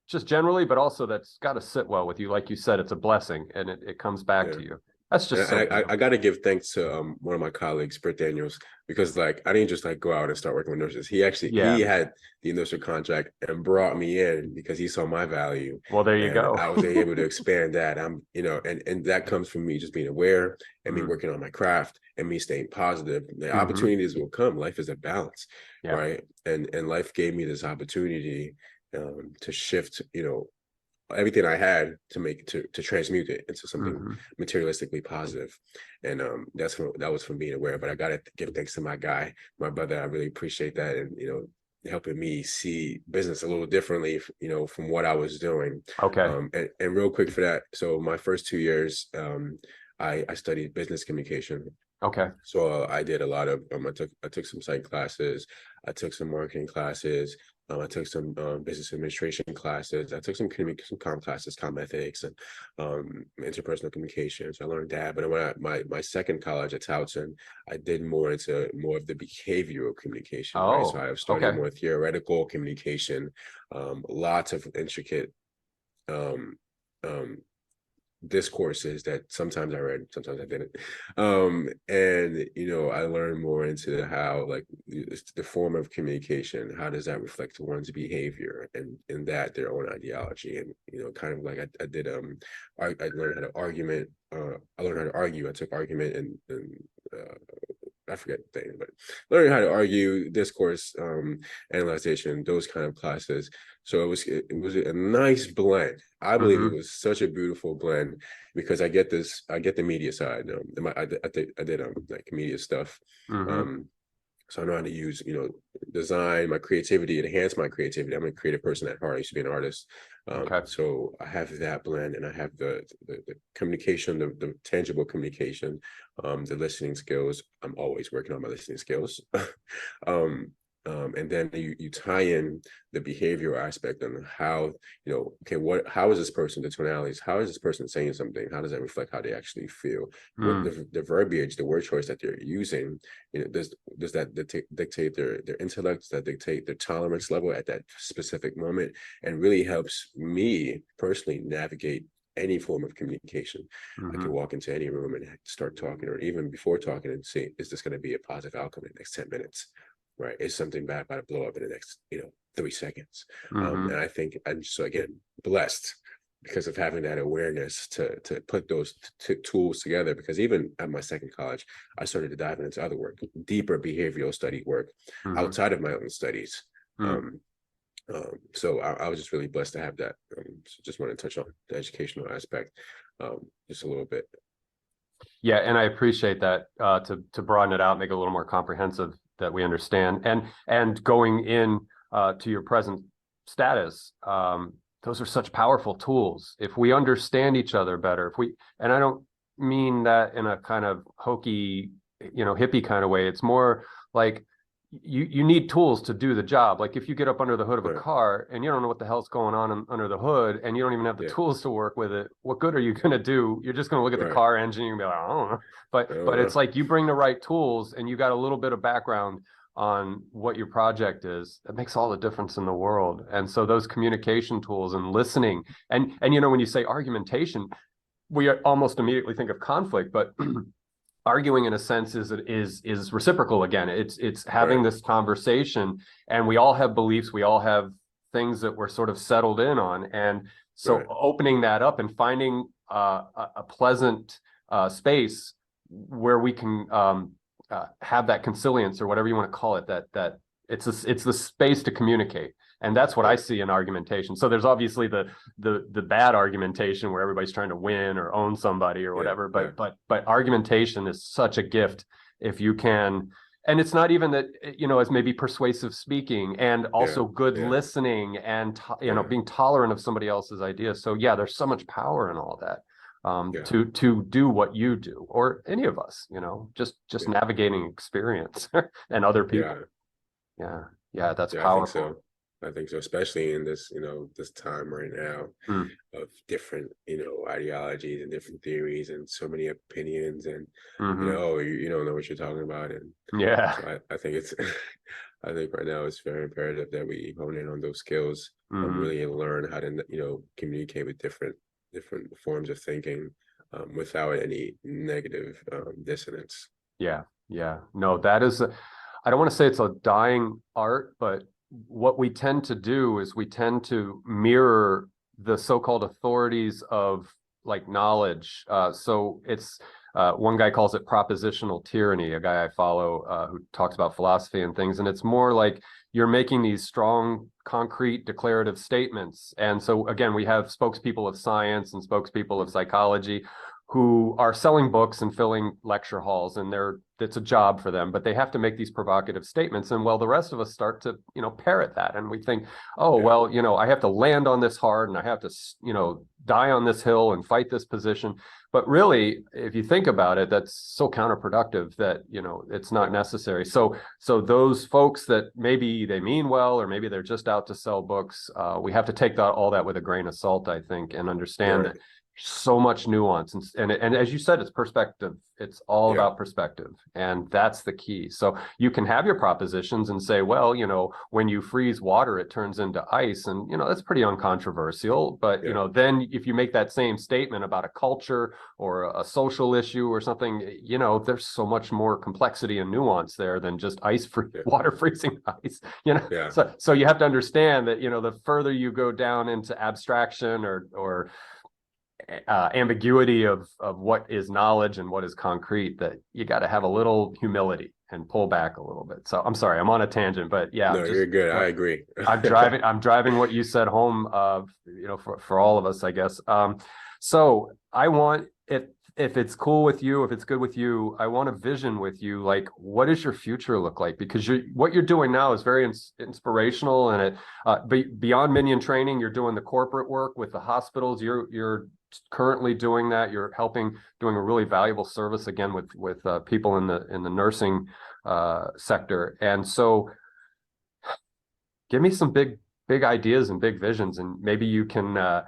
just generally, but also that's got to sit well with you. Like you said, it's a blessing, and it comes back to you. That's just I got to give thanks to one of my colleagues, Britt Daniels, because like I didn't just like go out and start working with nurses. He had the initial contract and brought me in because he saw my value. Well, there you go. I was able to expand that. And that comes from me just being aware and me working on my craft and me staying positive. The opportunities will come. Life is a balance, right? And life gave me this opportunity to shift, everything I had to transmute it into something materialistically positive. And that was from being aware. But I gotta give thanks to my my brother. I really appreciate that, and helping me see business a little differently, from what I was doing. Okay. And real quick for that, so my first 2 years, I studied business communication. Okay. So I did a lot of I took some psych classes, I took some marketing classes, I took some business administration classes, I took some comm classes, comm ethics, and interpersonal communication. So I learned that. But when my second college at Towson, I did more of the behavioral communication. Right? So I started more theoretical communication, lots of intricate discourses that sometimes I read, sometimes I didn't. And I learned more into how like the form of communication, how does that reflect one's behavior and in that their own ideology. And kind of like I did I learned how to argument. I learned how to argue. I took argument and I forget the thing, but learning how to argue, discourse, analyzation, those kind of classes. So it was a nice blend. I believe it was such a beautiful blend because I get the media side. I did like media stuff. So I know how to use, design, my creativity, enhance my creativity. I'm a creative person at heart. I used to be an artist. So I have that blend, and I have the communication, the tangible communication, the listening skills. I'm always working on my listening skills. And then you tie in the behavioral aspect on how, how is this person, the tonalities, how is this person saying something? How does that reflect how they actually feel? What the verbiage, the word choice that they're using, does that dictate their intellect? Does that dictate their tolerance level at that specific moment? And really helps me personally navigate any form of communication. I can walk into any room and start talking, or even before talking, and say, is this going to be a positive outcome in the next 10 minutes? Right? Is something bad about to blow up in the next 3 seconds? And I think I'm so again blessed because of having that awareness to put those tools together. Because even at my second college, I started to dive into other work, deeper behavioral study work outside of my own studies. So I was just really blessed to have that. So just want to touch on the educational aspect just a little bit. Yeah, and I appreciate that to broaden it out, make it a little more comprehensive, that we understand. And going in to your present status, those are such powerful tools. If we understand each other better, and I don't mean that in a kind of hokey, hippie kind of way. It's more like you need tools to do the job. Like if you get up under the hood of a car and you don't know what the hell's going on under the hood, and you don't even have the tools to work with it, what good are you going to do? You're just going to look at the car engine and be like, I don't know. But it's like you bring the right tools and you got a little bit of background on what your project is. That makes all the difference in the world. And so those communication tools and listening, and when you say argumentation, we almost immediately think of conflict, but arguing in a sense is reciprocal again. It's having this conversation, and we all have beliefs, we all have things that we're sort of settled in on, and so opening that up and finding a pleasant space where we can have that consilience, or whatever you want to call it, that it's the space to communicate. And that's what I see in argumentation. So there's obviously the bad argumentation where everybody's trying to win or own somebody or whatever. But argumentation is such a gift if you can. And it's not even that, as maybe persuasive speaking, and Yeah, also good yeah, listening, and yeah, being tolerant of somebody else's ideas. So yeah, there's so much power in all that, yeah, to do what you do, or any of us, just yeah, navigating experience and other yeah, people. Yeah, yeah, that's yeah. I think powerful. so. I think so, especially in this, this time right now Mm, of different, ideologies and different theories and so many opinions and, hmm. oh, you don't know what you're talking about. And Yeah. so I think it's, I think right now it's very imperative that we hone in on those skills, Hmm. really learn how to, communicate with different forms of thinking, without any negative, dissonance. Yeah, yeah. No, that is, I don't want to say it's a dying art, but what we tend to do is we tend to mirror the so-called authorities of like knowledge. So it's, one guy calls it propositional tyranny, a guy I follow, who talks about philosophy and things. And it's more like you're making these strong, concrete, declarative statements. And so again, we have spokespeople of science and spokespeople of psychology who are selling books and filling lecture halls, and it's a job for them, but they have to make these provocative statements. And well, the rest of us start to, parrot that. And we think, oh, Yeah, well, I have to land on this hard, and I have to, die on this hill and fight this position. But really, if you think about it, that's so counterproductive that, it's yeah, not necessary. So those folks that maybe they mean well, or maybe they're just out to sell books, we have to take all that with a grain of salt, I think, and understand that right, so much nuance, and as you said, it's perspective. It's all yeah, about perspective, and that's the key. So you can have your propositions and say, well, when you freeze water it turns into ice, and that's pretty uncontroversial. But yeah, then if you make that same statement about a culture or a social issue or something, there's so much more complexity and nuance there than just yeah, water freezing ice. yeah, So you have to understand that the further you go down into abstraction or ambiguity of what is knowledge and what is concrete, that you got to have a little humility and pull back a little bit. So I'm sorry, I'm on a tangent, but yeah, no, just you're good. I what agree. I'm driving what you said home, for all of us, I guess. So I want, if it's cool with you, if it's good with you, I want a vision with you. Like, what does your future look like? Because what you're doing now is very inspirational, and beyond minion training, you're doing the corporate work with the hospitals. You're currently doing that. You're doing a really valuable service again with people in the nursing sector. And so give me some big ideas and big visions, and maybe you can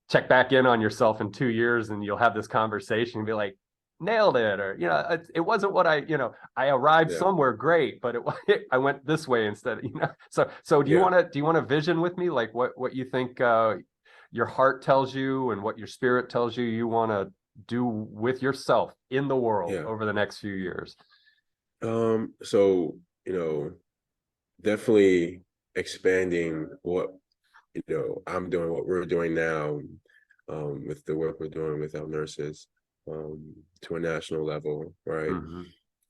check back in on yourself in 2 years, and you'll have this conversation and be like, nailed it, or it wasn't what I arrived Yeah, somewhere great, but I went this way instead. So do you yeah. want to vision with me, like what you think your heart tells you and what your spirit tells you want to do with yourself in the world Yeah. over the next few years? So, definitely expanding what, I'm doing, what we're doing now, with the work we're doing with our nurses, to a national level, right? Hmm.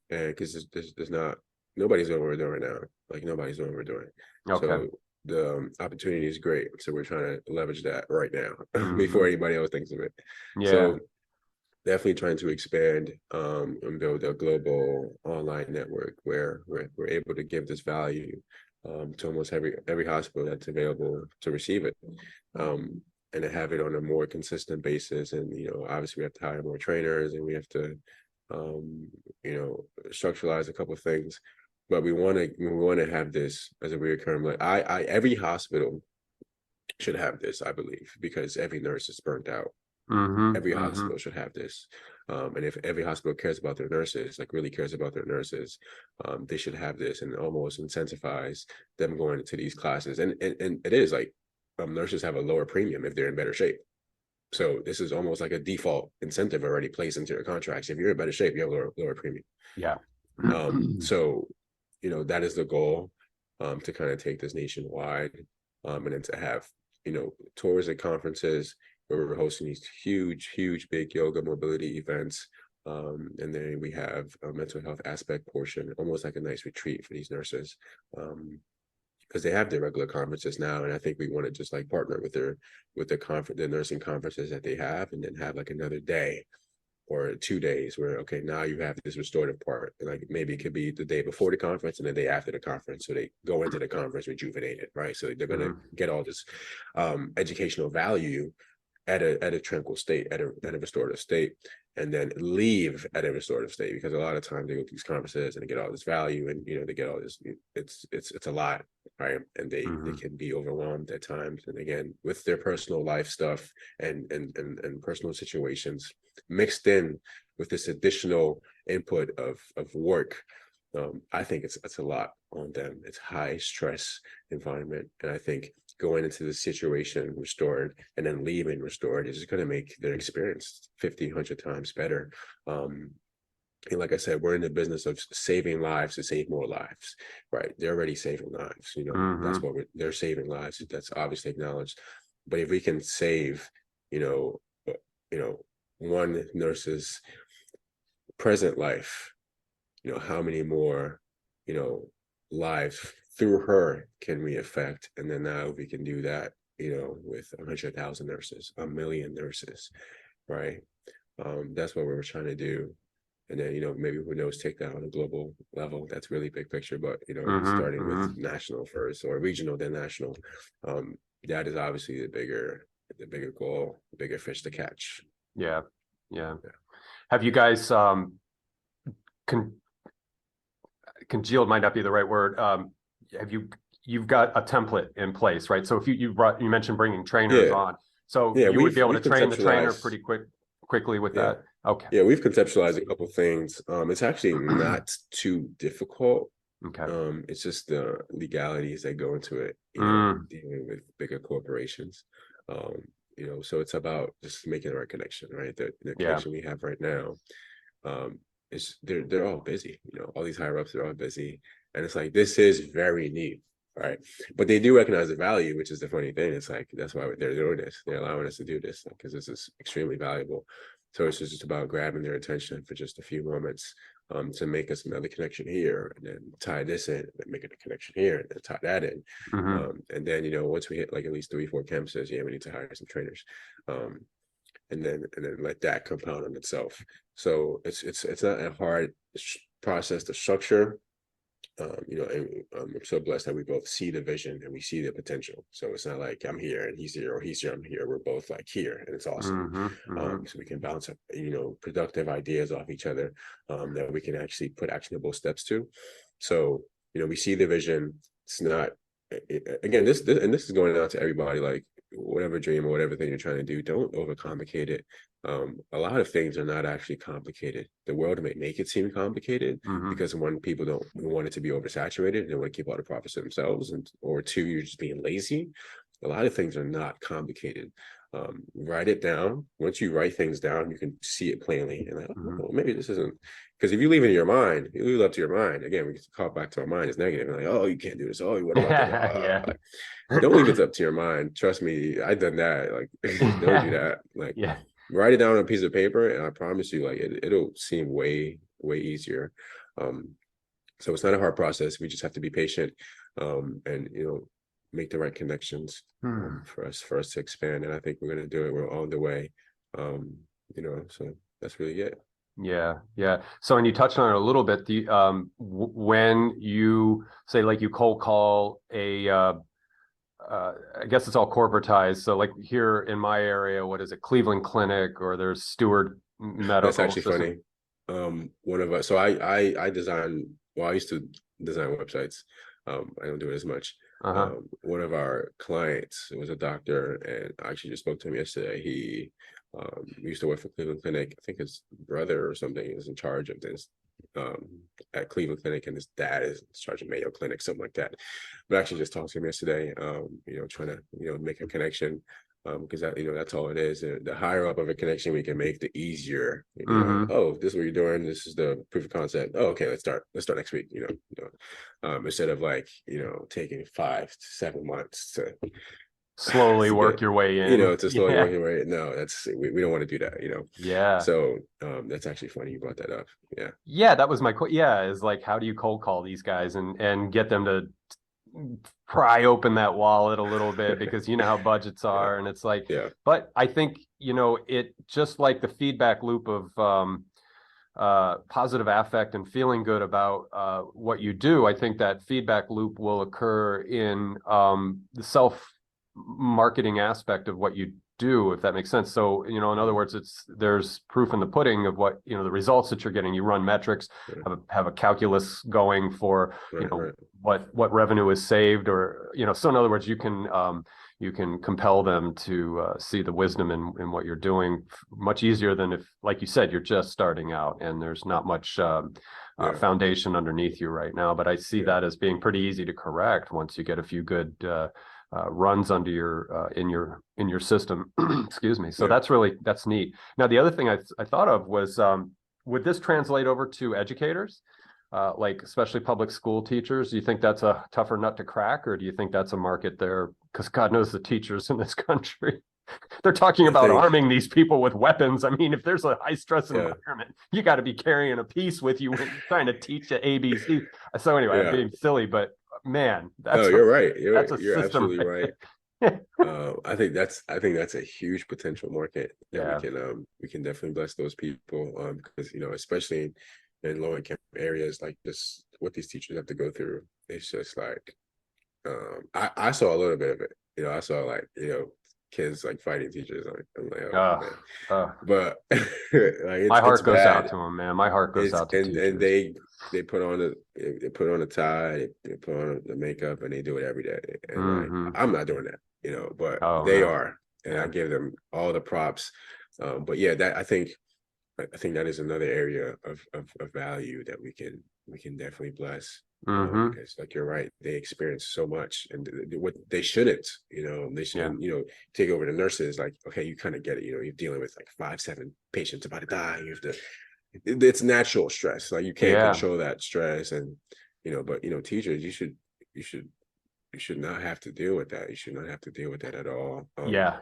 And because there's not, nobody's doing what we're doing now. Like nobody's doing what we're doing. Okay. So the opportunity is great. So we're trying to leverage that right now before Hmm. anybody else thinks of it. Yeah. So definitely trying to expand, and build a global online network where we're able to give this value, to almost every hospital that's available to receive it, and to have it on a more consistent basis. And obviously we have to hire more trainers, and we have to, structuralize a couple of things. But we want to have this as a recurring. Like I every hospital should have this, I believe, because every nurse is burnt out. Hmm. Every Hmm. hospital should have this. And if every hospital cares about their nurses, like really cares about their nurses, they should have this and almost incentivize them going into these classes. And it is like, nurses have a lower premium if they're in better shape. So this is almost like a default incentive already placed into your contracts. If you're in better shape, you have lower premium. Yeah. So, that is the goal, to kind of take this nationwide, and then to have, tours and conferences where we're hosting these huge, big yoga mobility events. And then we have a mental health aspect portion, almost like a nice retreat for these nurses. Because they have their regular conferences now, and I think we want to just like partner with the nursing conferences that they have, and then have like another day or 2 days where, okay, now you have this restorative part. Like maybe it could be the day before the conference and the day after the conference. So they go into the conference rejuvenated, right? So they're going to get all this educational value at a tranquil state, at a restorative state, and then leave at a restorative state, because a lot of times they go to these conferences and they get all this value, and they get all this, it's a lot, right? And they can be overwhelmed at times, and again, with their personal life stuff and personal situations mixed in with this additional input of work. I think it's a lot on them. It's high stress environment, and I think going into the situation restored and then leaving restored is going to make their experience 50, 100 times better. And like I said, we're in the business of saving lives to save more lives, right? They're already saving lives. That's what they're saving lives. That's obviously acknowledged. But if we can save, one nurse's present life, how many more, lives through her can we affect? And then now we can do that, with 100,000 nurses, 1,000,000 nurses, right? That's what we were trying to do. And then, maybe who knows, take that on a global level. That's really big picture, but, starting with national first, or regional, then national. That is obviously the bigger goal, the bigger fish to catch. Yeah. Have you guys, congealed might not be the right word. You've got a template in place, right? So if you mentioned bringing trainers on, so you would be able to train the trainer pretty quickly with that. Okay. Yeah, we've conceptualized a couple things. It's actually not too difficult. Okay. It's just the legalities that go into it, dealing with bigger corporations. So it's about just making the right connection, right? The connection we have right now, they're all busy. All these higher ups are all busy, and it's like, this is very neat, right? But they do recognize the value, which is the funny thing. It's like, that's why they're doing this. They're allowing us to do this because this is extremely valuable. So it's just about grabbing their attention for just a few moments, to make us another connection here, and then tie this in, and then make it a connection here, and then tie that in. And then, once we hit like at least 3-4 campuses, we need to hire some trainers. And then let that compound on itself. So it's not a hard process to structure. And I'm so blessed that we both see the vision and we see the potential. So it's not like I'm here and he's here, or he's here, I'm here. We're both like here, and it's awesome. So we can bounce up, productive ideas off each other, that we can actually put actionable steps to. So, we see the vision. It's not, again, this is going out to everybody, like, whatever dream or whatever thing you're trying to do, don't overcomplicate it. A lot of things are not actually complicated. The world may make it seem complicated because, one, people don't want it to be oversaturated. They want to keep all the profits to themselves, or two, you're just being lazy. A lot of things are not complicated. Write it down. Once you write things down, you can see it plainly, and like, oh, maybe this isn't. Because if you leave it in your mind, you leave it up to your mind. Again, we can call back to our mind as negative. And like, oh, you can't do this. Oh, what about that? Don't leave it up to your mind. Trust me, I've done that. Like, don't do that. Like, write it down on a piece of paper, and I promise you, like, it'll seem way, way easier. So it's not a hard process. We just have to be patient, and make the right connections, for us to expand. And I think we're going to do it. We're on the way. So that's really it. Yeah. So, and you touched on it a little bit. When you say, like, you cold call I guess it's all corporatized. So, like, here in my area, what is it, Cleveland Clinic, or there's Steward Medical. That's actually funny. One of us. So I design. Well, I used to design websites. I don't do it as much. One of our clients was a doctor, and I actually just spoke to him yesterday. He used to work for Cleveland Clinic. I think his brother or something is in charge of this at Cleveland Clinic, and his dad is in charge of Mayo Clinic, something like that. But I actually just talked to him yesterday, trying to make a connection, because that's all it is. The higher up of a connection we can make, the easier. Oh, this is what you're doing. This is the proof of concept. Oh, okay, let's start next week. Instead of like taking 5 to 7 months to slowly work your way in. To slowly work your way in. No, we don't want to do that. Yeah. So that's actually funny you brought that up. Yeah. Yeah, that was my is like, how do you cold call these guys and get them to pry open that wallet a little bit, because you know how budgets are. And it's like, but I think, it just like the feedback loop of positive affect and feeling good about what you do. I think that feedback loop will occur in the self-marketing aspect of what you do, if that makes sense. So, in other words, there's proof in the pudding of what, the results that you're getting. You run metrics, have a calculus going for, what revenue is saved, or, so in other words, you can compel them to see the wisdom in what you're doing much easier than if, like you said, you're just starting out and there's not much foundation underneath you right now. But I see that as being pretty easy to correct once you get a few good runs under your in your system. Excuse me. So that's neat. Now, the other thing I thought of was, would this translate over to educators? Like especially public school teachers? Do you think that's a tougher nut to crack, or do you think that's a market there? Because God knows the teachers in this country, they're talking about arming these people with weapons. I mean, if there's a high stress environment, you got to be carrying a piece with you when you're trying to teach the ABC. So anyway, I'm being silly, but man, you're right. You're system absolutely right. I think that's a huge potential market that we can definitely bless those people, because especially in low income areas, like just what these teachers have to go through. It's just like, I saw a little bit of it. I saw kids like fighting teachers. I'm like, man. But like, my heart goes out to them, man. My heart goes out to teachers. And they put on a tie, they put on the makeup, and they do it every day. And like, I'm not doing that, but they are, and I give them all the props. But I think that is another area of value that we can definitely bless. Because like you're right, they experience so much, and what they shouldn't, they shouldn't, take over the nurses. Like, okay, you kind of get it, you're dealing with like 5-7 patients about to die. You have to, it's natural stress. Like you can't control that stress, and but teachers, you should not have to deal with that. You should not have to deal with that at all. So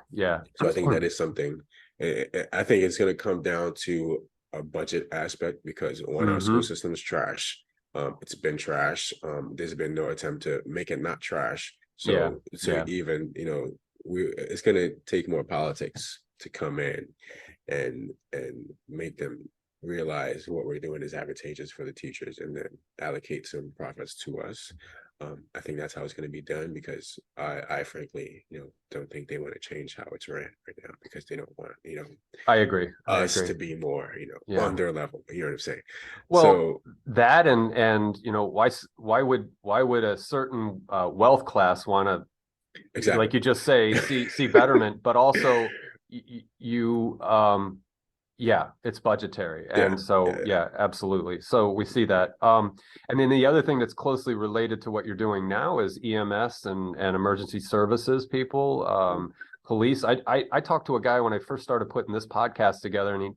I think that is something. I think it's going to come down to a budget aspect, because our school system is trash. It's been trash. There's been no attempt to make it not trash. So even, it's going to take more politics to come in and make them realize what we're doing is advantageous for the teachers, and then allocate some profits to us. I think that's how it's going to be done, because I frankly, don't think they want to change how it's ran right now, because they don't want, I agree. to be more, on their level. You know what I'm saying? Well, so that and why would a certain wealth class want to, like you just say, see betterment, but also it's budgetary. And absolutely. So we see that. And then the other thing that's closely related to what you're doing now is EMS and emergency services people, police. I talked to a guy when I first started putting this podcast together, and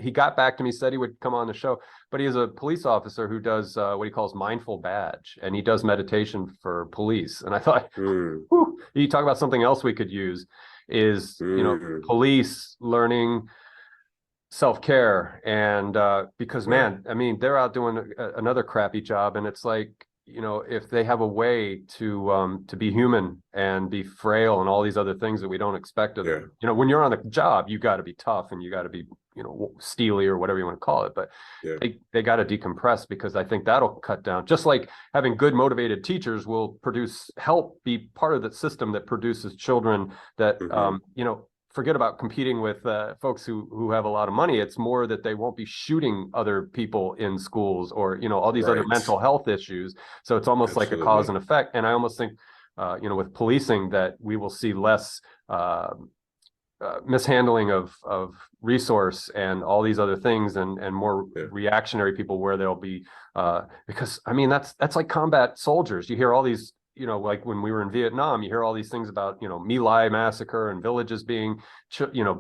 he got back to me, said he would come on the show, but he is a police officer who does what he calls mindful badge, and he does meditation for police. And I thought, you talk about something else we could use is, police learning self-care. And because man, I mean, they're out doing another crappy job, and it's like, if they have a way to be human and be frail and all these other things that we don't expect of them. When you're on a job, you got to be tough, and you got to be steely, or whatever you want to call it, but they got to decompress, because I think that'll cut down, just like having good motivated teachers will help be part of the system that produces children that forget about competing with folks who have a lot of money. It's more that they won't be shooting other people in schools, or all these other mental health issues. So it's almost like a cause and effect. And I almost think with policing that we will see less mishandling of resource and all these other things, and more reactionary people, where there'll be because I mean that's like combat soldiers. You hear all these, like when we were in Vietnam, you hear all these things about, My Lai massacre and villages being,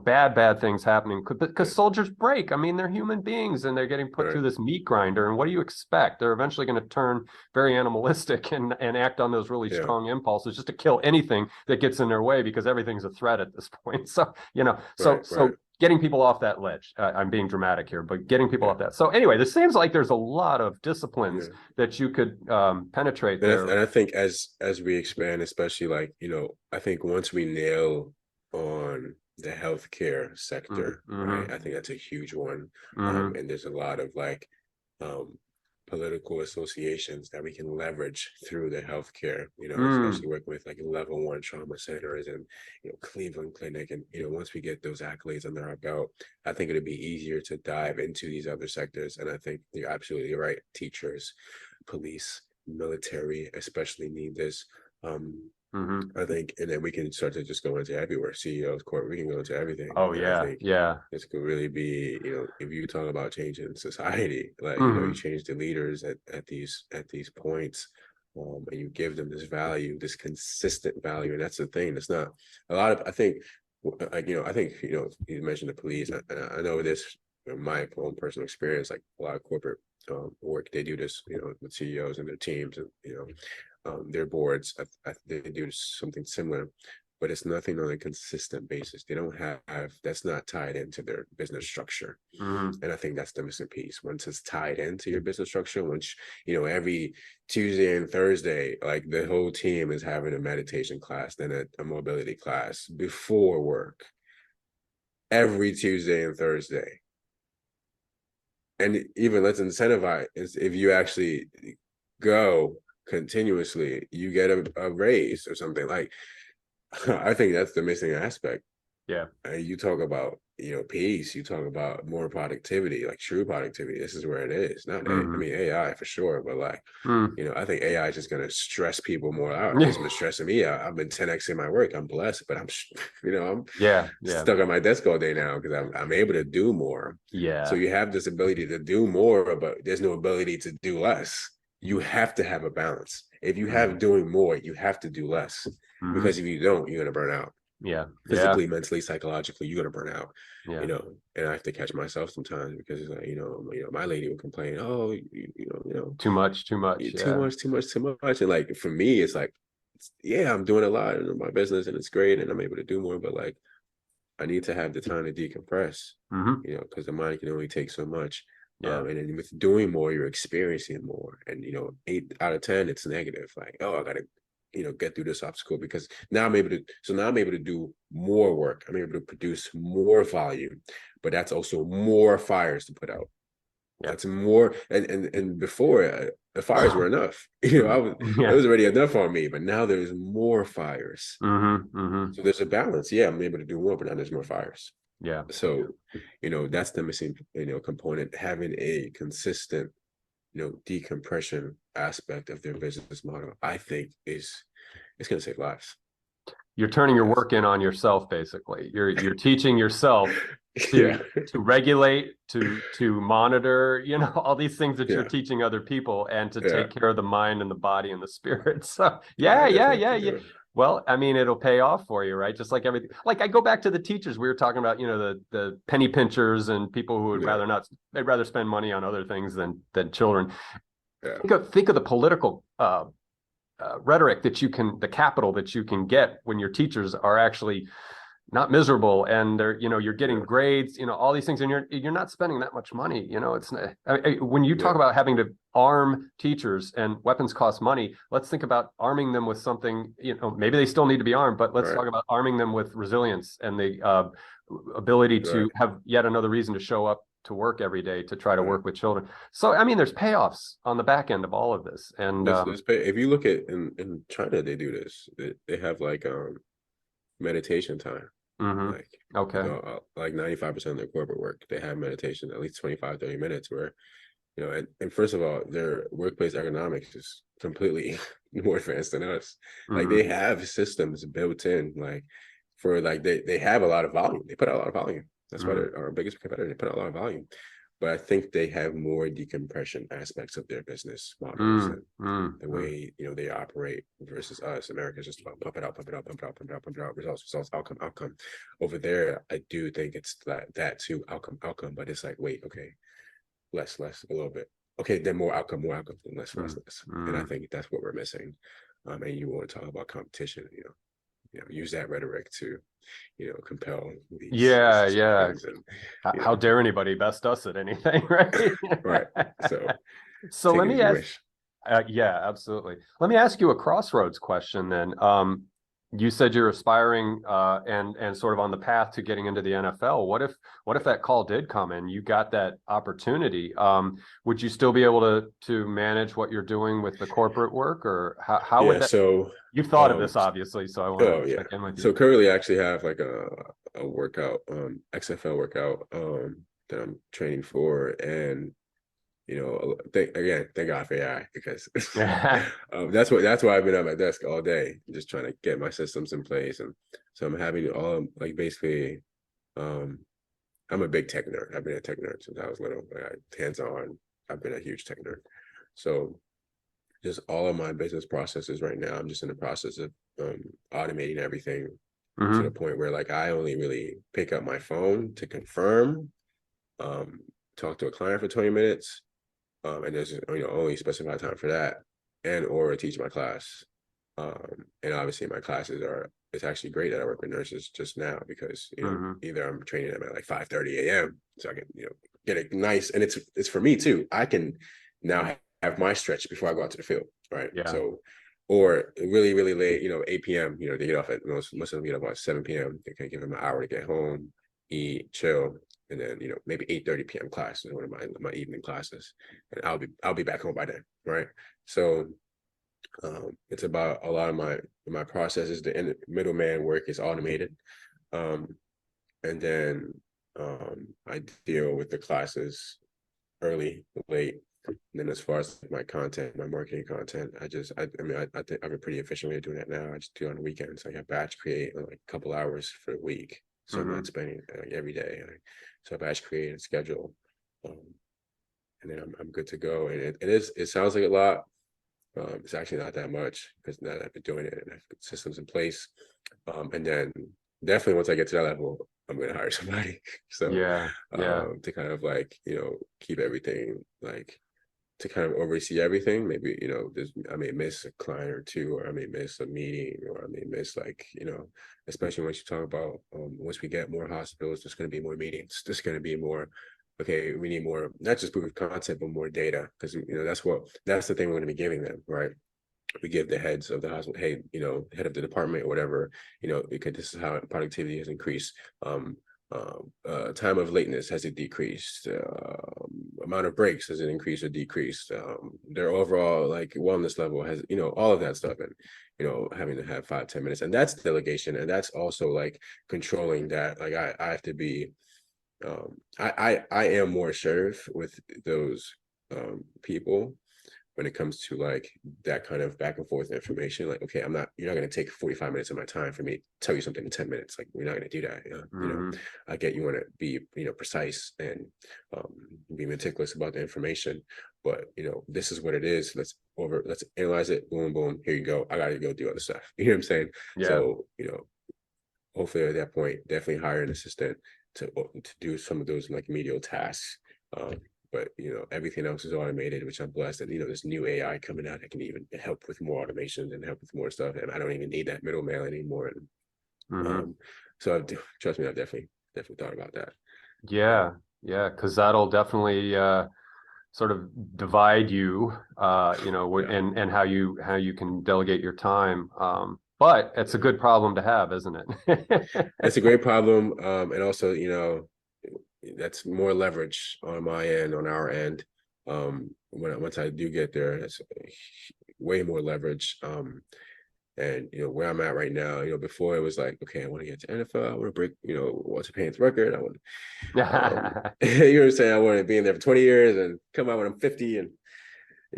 bad things happening, because soldiers break. I mean, they're human beings, and they're getting put through this meat grinder. And what do you expect? They're eventually going to turn very animalistic and act on those really strong impulses, just to kill anything that gets in their way, because everything's a threat at this point. So, so getting people off that ledge. I'm being dramatic here, but getting people off that. So anyway, this seems like there's a lot of disciplines that you could penetrate there. And I think as we expand, especially like, I think once we nail on the healthcare sector, right, I think that's a huge one. And there's a lot of like political associations that we can leverage through the healthcare, especially working with like level 1 trauma centers and, Cleveland Clinic. And, once we get those accolades under our belt, I think it'll be easier to dive into these other sectors. And I think you're absolutely right. Teachers, police, military especially need this. I think, and then we can start to just go into everywhere. CEOs, corporate, we can go into everything. Oh, and yeah. I think this could really be, if you talk about changing society, like, you change the leaders at these points, and you give them this value, this consistent value. And that's the thing. It's not a lot of, I think, you mentioned the police. I know this, my own personal experience, like a lot of corporate work, they do this, with CEOs and their teams and, their boards, they do something similar, but it's nothing on a consistent basis. They don't have, that's not tied into their business structure. And I think that's the missing piece. Once it's tied into your business structure, once, every Tuesday and Thursday, like the whole team is having a meditation class, then a mobility class before work, every Tuesday and Thursday. And even let's incentivize, if you actually go continuously, you get a raise or something. Like, I think that's the missing aspect. You talk about, peace, you talk about more productivity, like true productivity. This is where it is. Not I mean, AI for sure, but like, I think AI is just going to stress people more out. It's been stressing me out. I've been 10xing my work. I'm blessed, but I'm stuck at my desk all day now because I'm able to do more. So you have this ability to do more, but there's no ability to do less. You have to have a balance. If you have doing more, you have to do less, because if you don't, you're going to burn out. Physically, mentally, psychologically, you're going to burn out. And I have to catch myself sometimes because, my lady will complain, oh, too much. Too much. And like, for me, it's like, I'm doing a lot in my business and it's great and I'm able to do more, but like, I need to have the time to decompress, because the mind can only take so much. And then with doing more, you're experiencing more. And, 8 out of 10, it's negative. Like, oh, I got to, get through this obstacle because now I'm able to do more work. I'm able to produce more volume, but that's also more fires to put out. That's more. And before, the fires were enough. It was already enough on me, but now there's more fires. So there's a balance. I'm able to do more, but now there's more fires. So, that's the missing, component, having a consistent, decompression aspect of their business model, I think it's going to save lives. You're turning your work in on yourself, basically. You're teaching yourself to regulate, to monitor, all these things that you're teaching other people, and to take care of the mind and the body and the spirit. So well, I mean, it'll pay off for you, right? Just like everything. Like, I go back to the teachers we were talking about, the penny pinchers and people who would they'd rather spend money on other things than children. Think of the political rhetoric the capital that you can get when your teachers are actually not miserable and they're, you're getting grades, all these things, and you're not spending that much money. It's not, when you talk about having to arm teachers and weapons cost money, let's think about arming them with something, maybe they still need to be armed, but let's talk about arming them with resilience and the ability to have yet another reason to show up to work every day to try to work with children. So, I mean, there's payoffs on the back end of all of this. And if you look at in China, they do this. They have like meditation time. Like, like 95% of their corporate work, they have meditation, at least 25-30 minutes where, and first of all, their workplace ergonomics is completely more advanced than us. Like, they have systems built in, like, for like, they have a lot of volume. They put out a lot of volume. That's why they're our biggest competitor. They put out a lot of volume. But I think they have more decompression aspects of their business models and the way, they operate versus us. America's just about pump it out, results, outcome. Over there, I do think it's that too, outcome. But it's like, wait, okay, less, a little bit. Okay, then more outcome, then less. And I think that's what we're missing. And you want to talk about competition, use that rhetoric to, compel these Yeah, yeah. civilians, and How dare anybody best us at anything, right? right. So So take let it as me you ask, wish. yeah, absolutely. Let me ask you a crossroads question then. You said you're aspiring and sort of on the path to getting into the NFL. What if that call did come and you got that opportunity? Would you still be able to manage what you're doing with the corporate work, or how would Yeah. that? So, You've thought of this obviously, so I want oh to yeah. check in with So you. currently, I actually have like a workout, XFL workout, that I'm training for, and thank God for AI, because that's why I've been at my desk all day, just trying to get my systems in place, and so I'm having all like basically, um, I'm a big tech nerd. I've been a tech nerd since I was little. Hands on, I've been a huge tech nerd. So just all of my business processes right now, I'm just in the process of automating everything to the Hmm. point where like I only really pick up my phone to confirm, um, talk to a client for 20 minutes, and there's only specified time for that, and or teach my class. And obviously my classes are, it's actually great that I work with nurses just now, because Hmm. either I'm training them at like 5:30 a.m. so I can get a nice, and it's for me too. I can now have my stretch before I go out to the field, right? Yeah. So, or really really late, 8 p.m. They get off at most of them get up at 7 p.m. They can give them an hour to get home, eat, chill, and then maybe 8:30 p.m. class is one of my evening classes, and I'll be back home by then, right? So it's about a lot of my processes. The middleman work is automated, um, and then I deal with the classes early, late. And then as far as my content, my marketing content, I think I'm a pretty efficient way of doing that now. I just do it on the weekends. I have batch create like a couple hours for the week, so I'm not Hmm. spending like every day. So I batch create and schedule, um, and then I'm good to go. And it sounds like a lot. It's actually not that much, because now that I've been doing it and I've got systems in place. And then definitely once I get to that level, I'm going to hire somebody. So Yeah. Yeah. to kind of like, keep everything, like to kind of oversee everything. Maybe, I may miss a client or two, or I may miss a meeting, or I may miss like, especially once you talk about, once we get more hospitals, there's going to be more meetings. There's going to be more, okay, we need more, not just proof of concept, but more data. Because, that's the thing we're going to be giving them, right? We give the heads of the hospital, hey, head of the department or whatever, because this is how productivity has increased. Time of lateness, has it decreased? Amount of breaks, has it increased or decreased? Their overall like wellness level has, all of that stuff, and having to have 5-10 minutes, and that's delegation, and that's also like controlling that. Like I have to be, I am more assertive with those people when it comes to like that kind of back and forth information. Like, okay, you're not going to take 45 minutes of my time for me to tell you something in 10 minutes. Like, we're not going to do that. Hmm. I get you want to be, precise and be meticulous about the information, but this is what it is. Let's analyze it. Boom, boom. Here you go. I got to go do other stuff. You know what I'm saying? Yeah. So, hopefully at that point, definitely hire an assistant to do some of those like medial tasks. Um, but everything else is automated, which I'm blessed that there's new AI coming out that can even help with more automation and help with more stuff, and I don't even need that middleman anymore. And Hmm. so trust me, I've definitely thought about that. Um, Yeah. Yeah. Because that'll definitely sort of divide you, yeah, and how you can delegate your time. But it's a yeah, good problem to have, isn't it? it's a great problem, and also that's more leverage on my end, on our end. Once I do get there, it's way more leverage. And where I'm at right now, before it was like, okay, I want to get to NFL, I want to break, Walter Payton's record. I want, you know what I'm saying? I want to be in there for 20 years and come out when I'm 50. And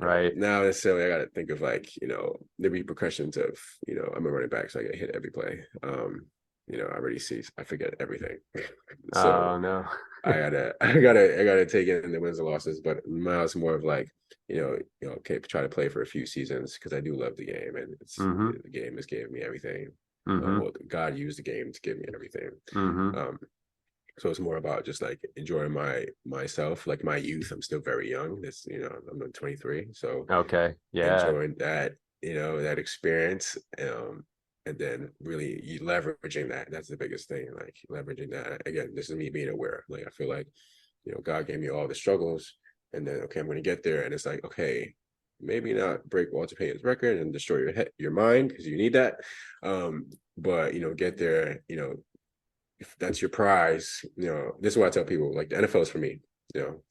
Right. now necessarily I got to think of like, the repercussions of, I'm a running back, so I get hit every play. I forget everything. So Oh no. I gotta take in the wins and losses, but now it's more of like, okay, try to play for a few seasons, because I do love the game, and Hmm. the game has given me everything. Hmm. Well, God used the game to give me everything. Hmm. Um, so it's more about just like enjoying myself, like my youth. I'm still very young. I'm 23, so Okay. Yeah. enjoying that, that experience. and then really you leveraging that. That's the biggest thing, like leveraging that. Again, this is me being aware. Like I feel like, God gave me all the struggles, and then okay, I'm going to get there, and it's like, okay, maybe not break Walter Payton's record and destroy your head, your mind, because you need that. But get there. If that's your prize, this is what I tell people. Like the NFL is for me.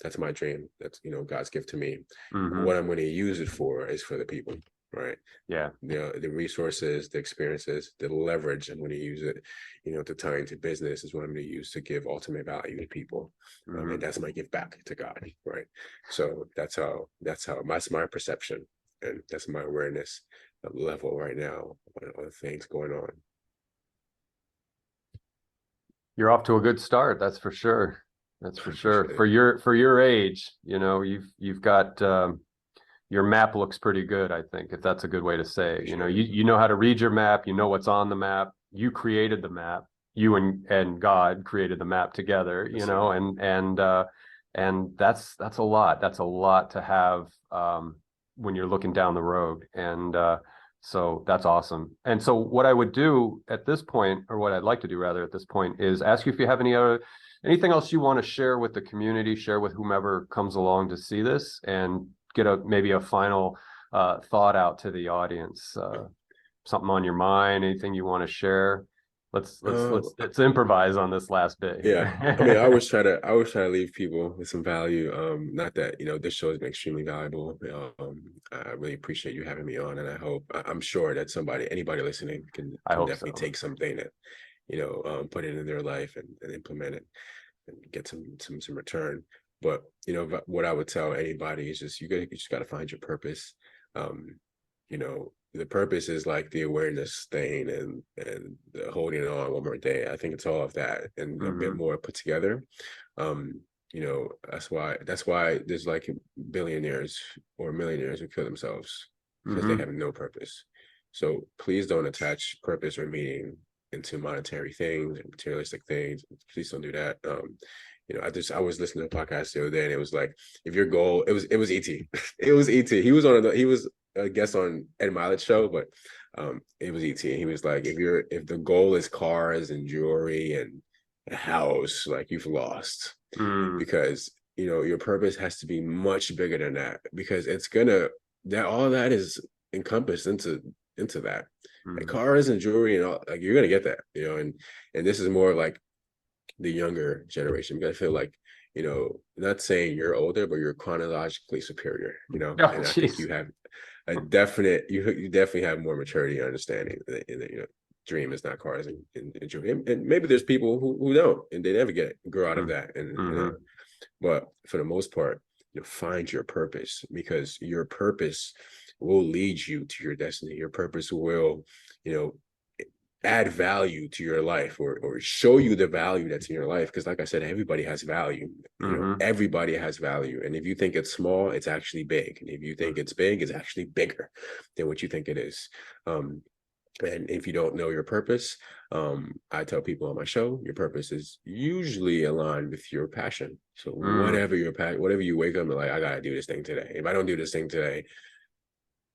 That's my dream. That's God's gift to me. Mm-hmm. What I'm going to use it for is for the people, right? Yeah. The resources, the experiences, the leverage. I'm going to use it, to tie into business is what I'm going to use to give ultimate value to people, and that's my gift back to God, right? So that's my perception, and that's my awareness level right now on things going on. You're off to a good start, that's for sure. That's for sure. It. For your age, you've got your map looks pretty good, I think, if that's a good way to say it. You know how to read your map, you know what's on the map. You created the map. You and God created the map together, and that's a lot. That's a lot to have when you're looking down the road. And so that's awesome. And so what I would do at this point, or what I'd like to do rather at this point, is ask you if you have anything else you want to share with the community, share with whomever comes along to see this, and get maybe a final thought out to the audience. Something on your mind, anything you want to share? Let's improvise on this last bit here. Yeah, I mean, I always try to leave people with some value. Not that this show has been extremely valuable. I really appreciate you having me on, and I'm sure that anybody listening can definitely take something that put it in their life and implement it and get some return. But what I would tell anybody is just you just got to find your purpose. The purpose is like the awareness thing and the holding on one more day. I think it's all of that and a bit more put together. That's why there's like billionaires or millionaires who kill themselves because they have no purpose. So please don't attach purpose or meaning into monetary things and materialistic things. Please don't do that. I was listening to a podcast the other day, and it was like, if your goal, it was ET, it was ET. He was a guest on Ed Milet's show, but it was ET. And he was like, if the goal is cars and jewelry and a house, like you've lost, because your purpose has to be much bigger than that, because all that is encompassed into that. Like cars and jewelry and all, like you're gonna get that, and this is more like the younger generation, because I feel like, not saying you're older, but you're chronologically superior, and I think you have you definitely have more maturity and understanding that, dream is not cars and jewelry. And maybe there's people who don't, and they never grow out of that. But for the most part, find your purpose, because your purpose will lead you to your destiny. Your purpose will, add value to your life or show you the value that's in your life. Because like I said, everybody has value. Everybody has value. And if you think it's small, it's actually big. And if you think it's big, it's actually bigger than what you think it is. And if you don't know your purpose, I tell people on my show, your purpose is usually aligned with your passion. So whatever you wake up and like, I gotta do this thing today. If I don't do this thing today,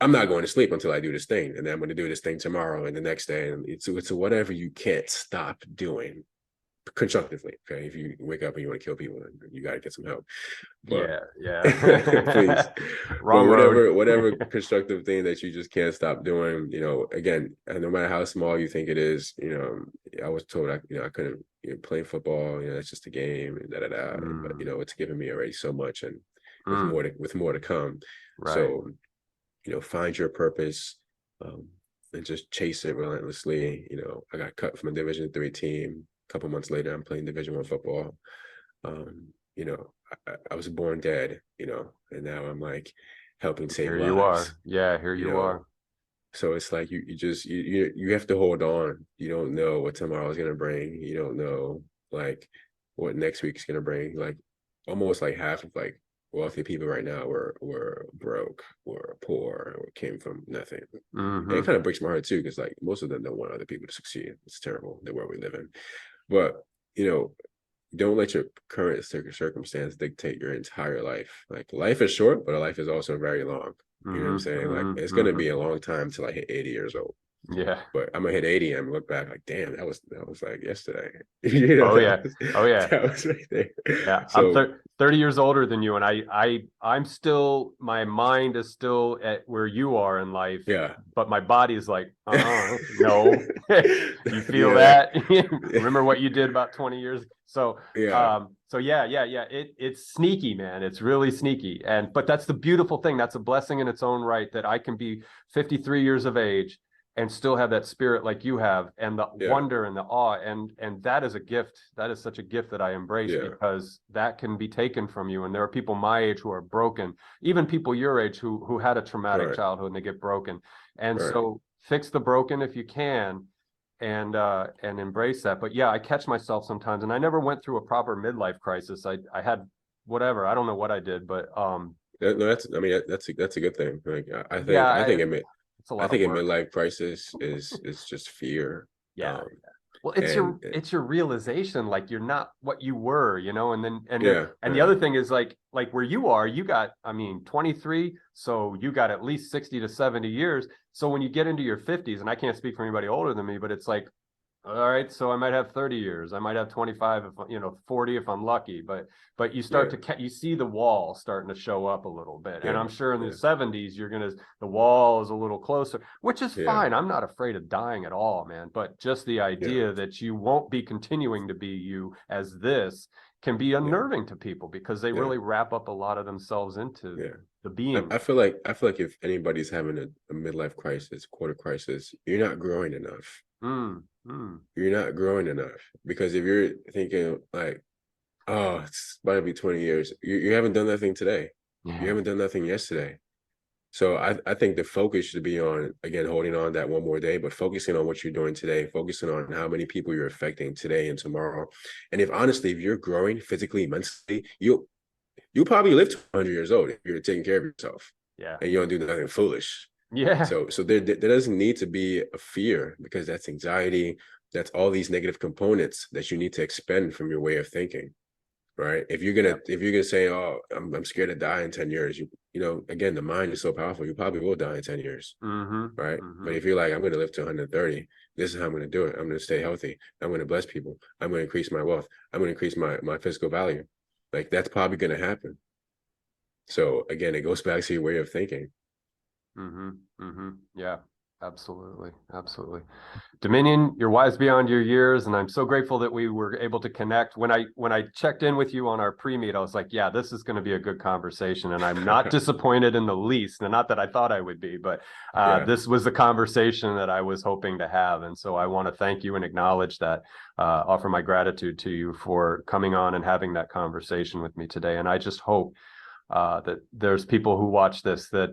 I'm not going to sleep until I do this thing, and then I'm going to do this thing tomorrow and the next day. And it's whatever you can't stop doing constructively. Okay, if you wake up and you want to kill people, you got to get some help. But, yeah. Please. Wrong road. whatever constructive thing that you just can't stop doing. Again, no matter how small you think it is. I was told I couldn't play football. It's just a game and da da da. But it's given me already so much, and with more to come. Right. So. Find your purpose and just chase it relentlessly. I got cut from a Division III team. A couple months later, I'm playing Division I football. I was born dead, and now I'm like helping save lives. You are. Yeah, here you are. So it's like you have to hold on. You don't know what tomorrow is gonna bring. You don't know like what next week's gonna bring. Like almost like half of like wealthy people right now were broke or poor or came from nothing. And it kind of breaks my heart too, because like most of them don't want other people to succeed. It's terrible, the world we live in. But don't let your current circumstance dictate your entire life. Like life is short, but life is also very long. You know what I'm saying? Like it's gonna be a long time till I hit 80 years old. Yeah. But I'm gonna hit 80 and look back like, damn, that was like yesterday. Oh yeah. Oh yeah. That was right there. Yeah, I'm So 30 years older than you, and I'm still, my mind is still at where you are in life, yeah. but my body is like, no. You feel Yeah. that? Remember what you did about 20 years? So, Yeah. yeah. It's sneaky, man. It's really sneaky, and but that's the beautiful thing. That's a blessing in its own right that I can be 53 years of age and still have that spirit like you have, and the Yeah. wonder and the awe, and that is a gift. That is such a gift that I embrace, Yeah. because that can be taken from you. And there are people my age who are broken, even people your age who had a traumatic Right. childhood and they get broken. And Right. so fix the broken if you can, and embrace that. But yeah, I catch myself sometimes, and I never went through a proper midlife crisis. I had whatever, I don't know what I did, but No, I mean, that's a good thing. Like, yeah, it's a I lot of think a work. midlife crisis is just fear. Yeah. Um, Well, and it's your realization, like you're not what you were, and then yeah, and the yeah, other thing is like where you are, you got, I mean, 23, so you got at least 60 to 70 years. So when you get into your 50s, and I can't speak for anybody older than me, but it's like, all right, so I might have 30 years, I might have 25, if 40 if I'm lucky, but you start yeah, to you see the wall starting to show up a little bit. And yeah, I'm sure in the yeah, 70s the wall is a little closer, which is yeah, fine. I'm not afraid of dying at all, man, but just the yeah, idea that you won't be continuing to be you as this can be yeah, unnerving to people, because they yeah, really wrap up a lot of themselves into yeah. the being. I feel like if anybody's having a midlife crisis, quarter crisis, you're not growing enough. Mm, mm. You're not growing enough, because if you're thinking like, oh, it's about to be 20 years, you haven't done nothing today. You Yeah. haven't done nothing yesterday. So I think the focus should be on, again, holding on that one more day, but focusing on what you're doing today, focusing on how many people you're affecting today and tomorrow. And if honestly, if you're growing physically, mentally, you'll probably live to 100 years old if you're taking care of yourself Yeah. and you don't do nothing foolish. Yeah. So there doesn't need to be a fear, because that's anxiety, that's all these negative components that you need to expend from your way of thinking. Right. Yep. If you're gonna say, oh, I'm scared to die in 10 years, again, the mind is so powerful, you probably will die in 10 years. Mm-hmm. Right. But Mm-hmm. if you're like, I'm gonna live to 130, this is how I'm gonna do it. I'm gonna stay healthy. I'm gonna bless people. I'm gonna increase my wealth. I'm gonna increase my physical value. Like, that's probably gonna happen. So again, it goes back to your way of thinking. Mm-hmm. Mm-hmm. Yeah, absolutely. Absolutely. Dominion, you're wise beyond your years, and I'm so grateful that we were able to connect. When I checked in with you on our pre-meet, I was like, yeah, this is going to be a good conversation, and I'm not disappointed in the least. And not that I thought I would be, but Yeah. this was the conversation that I was hoping to have. And so I want to thank you and acknowledge that, offer my gratitude to you for coming on and having that conversation with me today. And I just hope that there's people who watch this that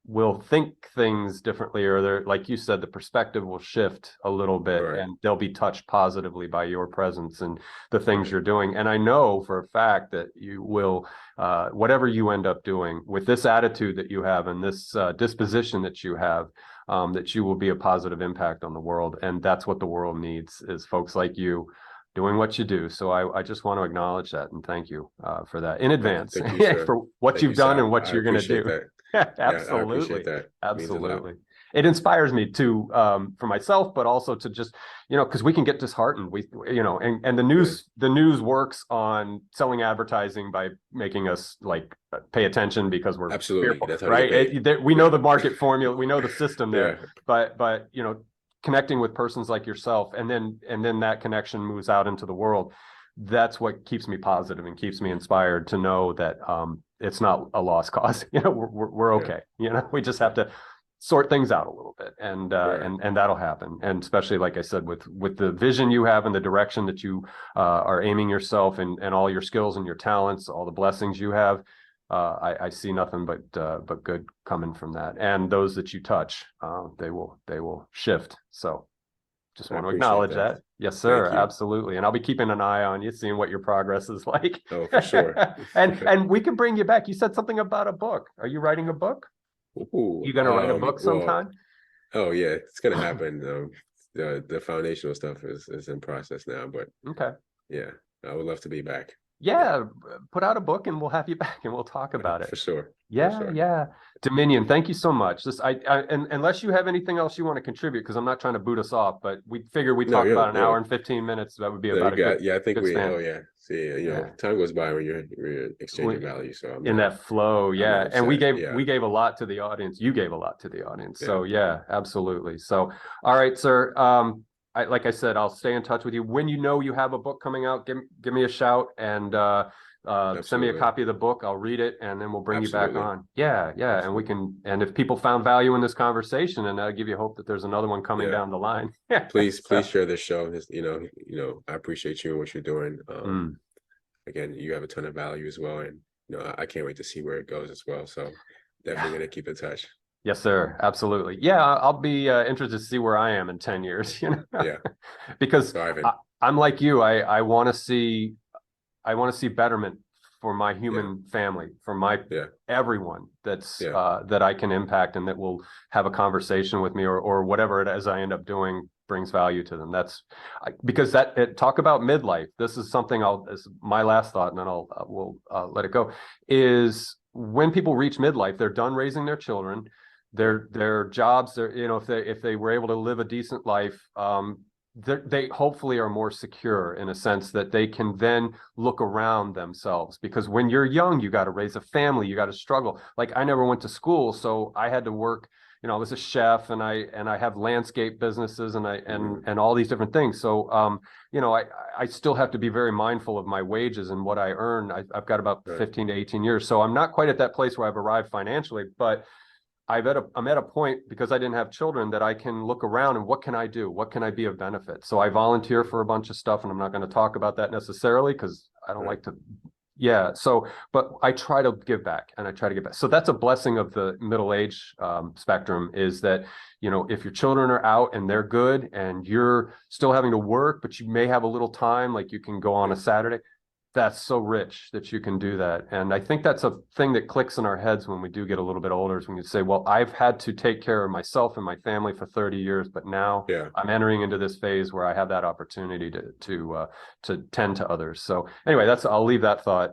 will think things differently, or they're, like you said, the perspective will shift a little bit, Right. and they'll be touched positively by your presence and the things Right. you're doing. And I know for a fact that you will, whatever you end up doing with this attitude that you have and this disposition that you have, that you will be a positive impact on the world. And that's what the world needs, is folks like you doing what you do. So I just want to acknowledge that and thank you for that in advance Thank you, sir. for what Thank you've you, done and sir. what I you're going to appreciate do. that. Yeah, I appreciate Absolutely. that. It means a lot. Absolutely. It inspires me to, for myself, but also to just, because we can get disheartened. And Yeah. the news works on selling advertising by making us like pay attention because we're Absolutely. fearful, That's how they get right? paid. We know Yeah. the market formula, we know the system Yeah. there, but connecting with persons like yourself, and then that connection moves out into the world. That's what keeps me positive and keeps me inspired to know that it's not a lost cause. We're Yeah. okay. We just have Yeah. to sort things out a little bit, and Right. and that'll happen. And especially, like I said, with the vision you have and the direction that you are aiming yourself, and all your skills and your talents, all the blessings you have, I see nothing but good coming from that. And those that you touch, they will shift. So just I want to appreciate acknowledge that. that. Yes, sir. Thank you. Absolutely. And I'll be keeping an eye on you, seeing what your progress is like. Oh, for sure. And we can bring you back. You said something about a book. Are you writing a book? Ooh, You going to write a book well, sometime? oh yeah, it's gonna happen. The foundational stuff is in process now, but Okay. yeah, I would love to be back. Yeah, put out a book and we'll have you back and we'll talk about it. For sure. For Yeah, sure. yeah. Dominion, thank you so much. And unless you have anything else you want to contribute, because I'm not trying to boot us off, but we figured we No, talk about an hour yo, and 15 minutes. That would be no, you about a got, yeah, I think good we, span. oh yeah. See, Yeah. time goes by when you're exchanging We, value. So in that flow, I'm not yeah. And upset. Yeah. we gave a lot to the audience. You gave a lot to the audience. Yeah. So yeah, absolutely. So all right, sir. Like I said, I'll stay in touch with you. When you know you have a book coming out, give me a shout and send me a Absolutely. copy of the book. I'll read it and then we'll bring you back Absolutely. on. Yeah, yeah. And we Absolutely. can, and if people found value in this conversation, and that'll give you hope that there's another one coming Yeah. down the line. Please So, share this show. I appreciate you and what you're doing. mm, Again, you have a ton of value as well, and I can't wait to see where it goes as well. So yeah. definitely gonna keep in touch. Yes, sir. Absolutely. Yeah, I'll be interested to see where I am in 10 years, Yeah. because So Ivan, I'm like you. I want to see betterment for my yeah, human family, for my yeah, everyone that's yeah, that I can impact and that will have a conversation with me or whatever it is I end up doing brings value to them. That's because talk about midlife. This is something as my last thought, and then we'll let it go. Is when people reach midlife, they're done raising their children, right, their jobs. They're if they were able to live a decent life. They hopefully are more secure in a sense that they can then look around themselves, because when you're young you got to raise a family, you got to struggle. Like I never went to school, so I had to work. I was a chef, and I have landscape businesses, and and all these different things. So I still have to be very mindful of my wages and what I earn. I've got about right, 15 to 18 years, so I'm not quite at that place where I've arrived financially, but I'm at a point, because I didn't have children, that I can look around and what can I do? What can I be of benefit? So I volunteer for a bunch of stuff, and I'm not going to talk about that necessarily because I don't right, like to. Yeah. So, but I try to give back, and I try to give back. So that's a blessing of the middle age spectrum, is that, if your children are out and they're good and you're still having to work, but you may have a little time, like you can go on yeah, a Saturday. That's so rich that you can do that. And I think that's a thing that clicks in our heads when we do get a little bit older, is when you say, well, I've had to take care of myself and my family for 30 years, but now yeah, I'm entering into this phase where I have that opportunity to tend to others. So anyway, I'll leave that thought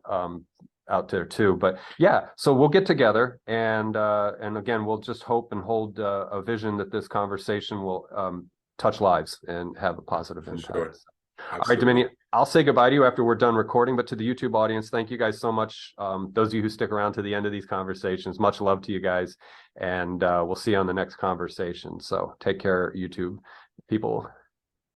out there too. But yeah, so we'll get together, and again, we'll just hope and hold a vision that this conversation will touch lives and have a positive for impact. sure, All right, absolutely, Dominion, I'll say goodbye to you after we're done recording, but to the YouTube audience, thank you guys so much. Those of you who stick around to the end of these conversations, much love to you guys, and we'll see you on the next conversation. So take care, YouTube people.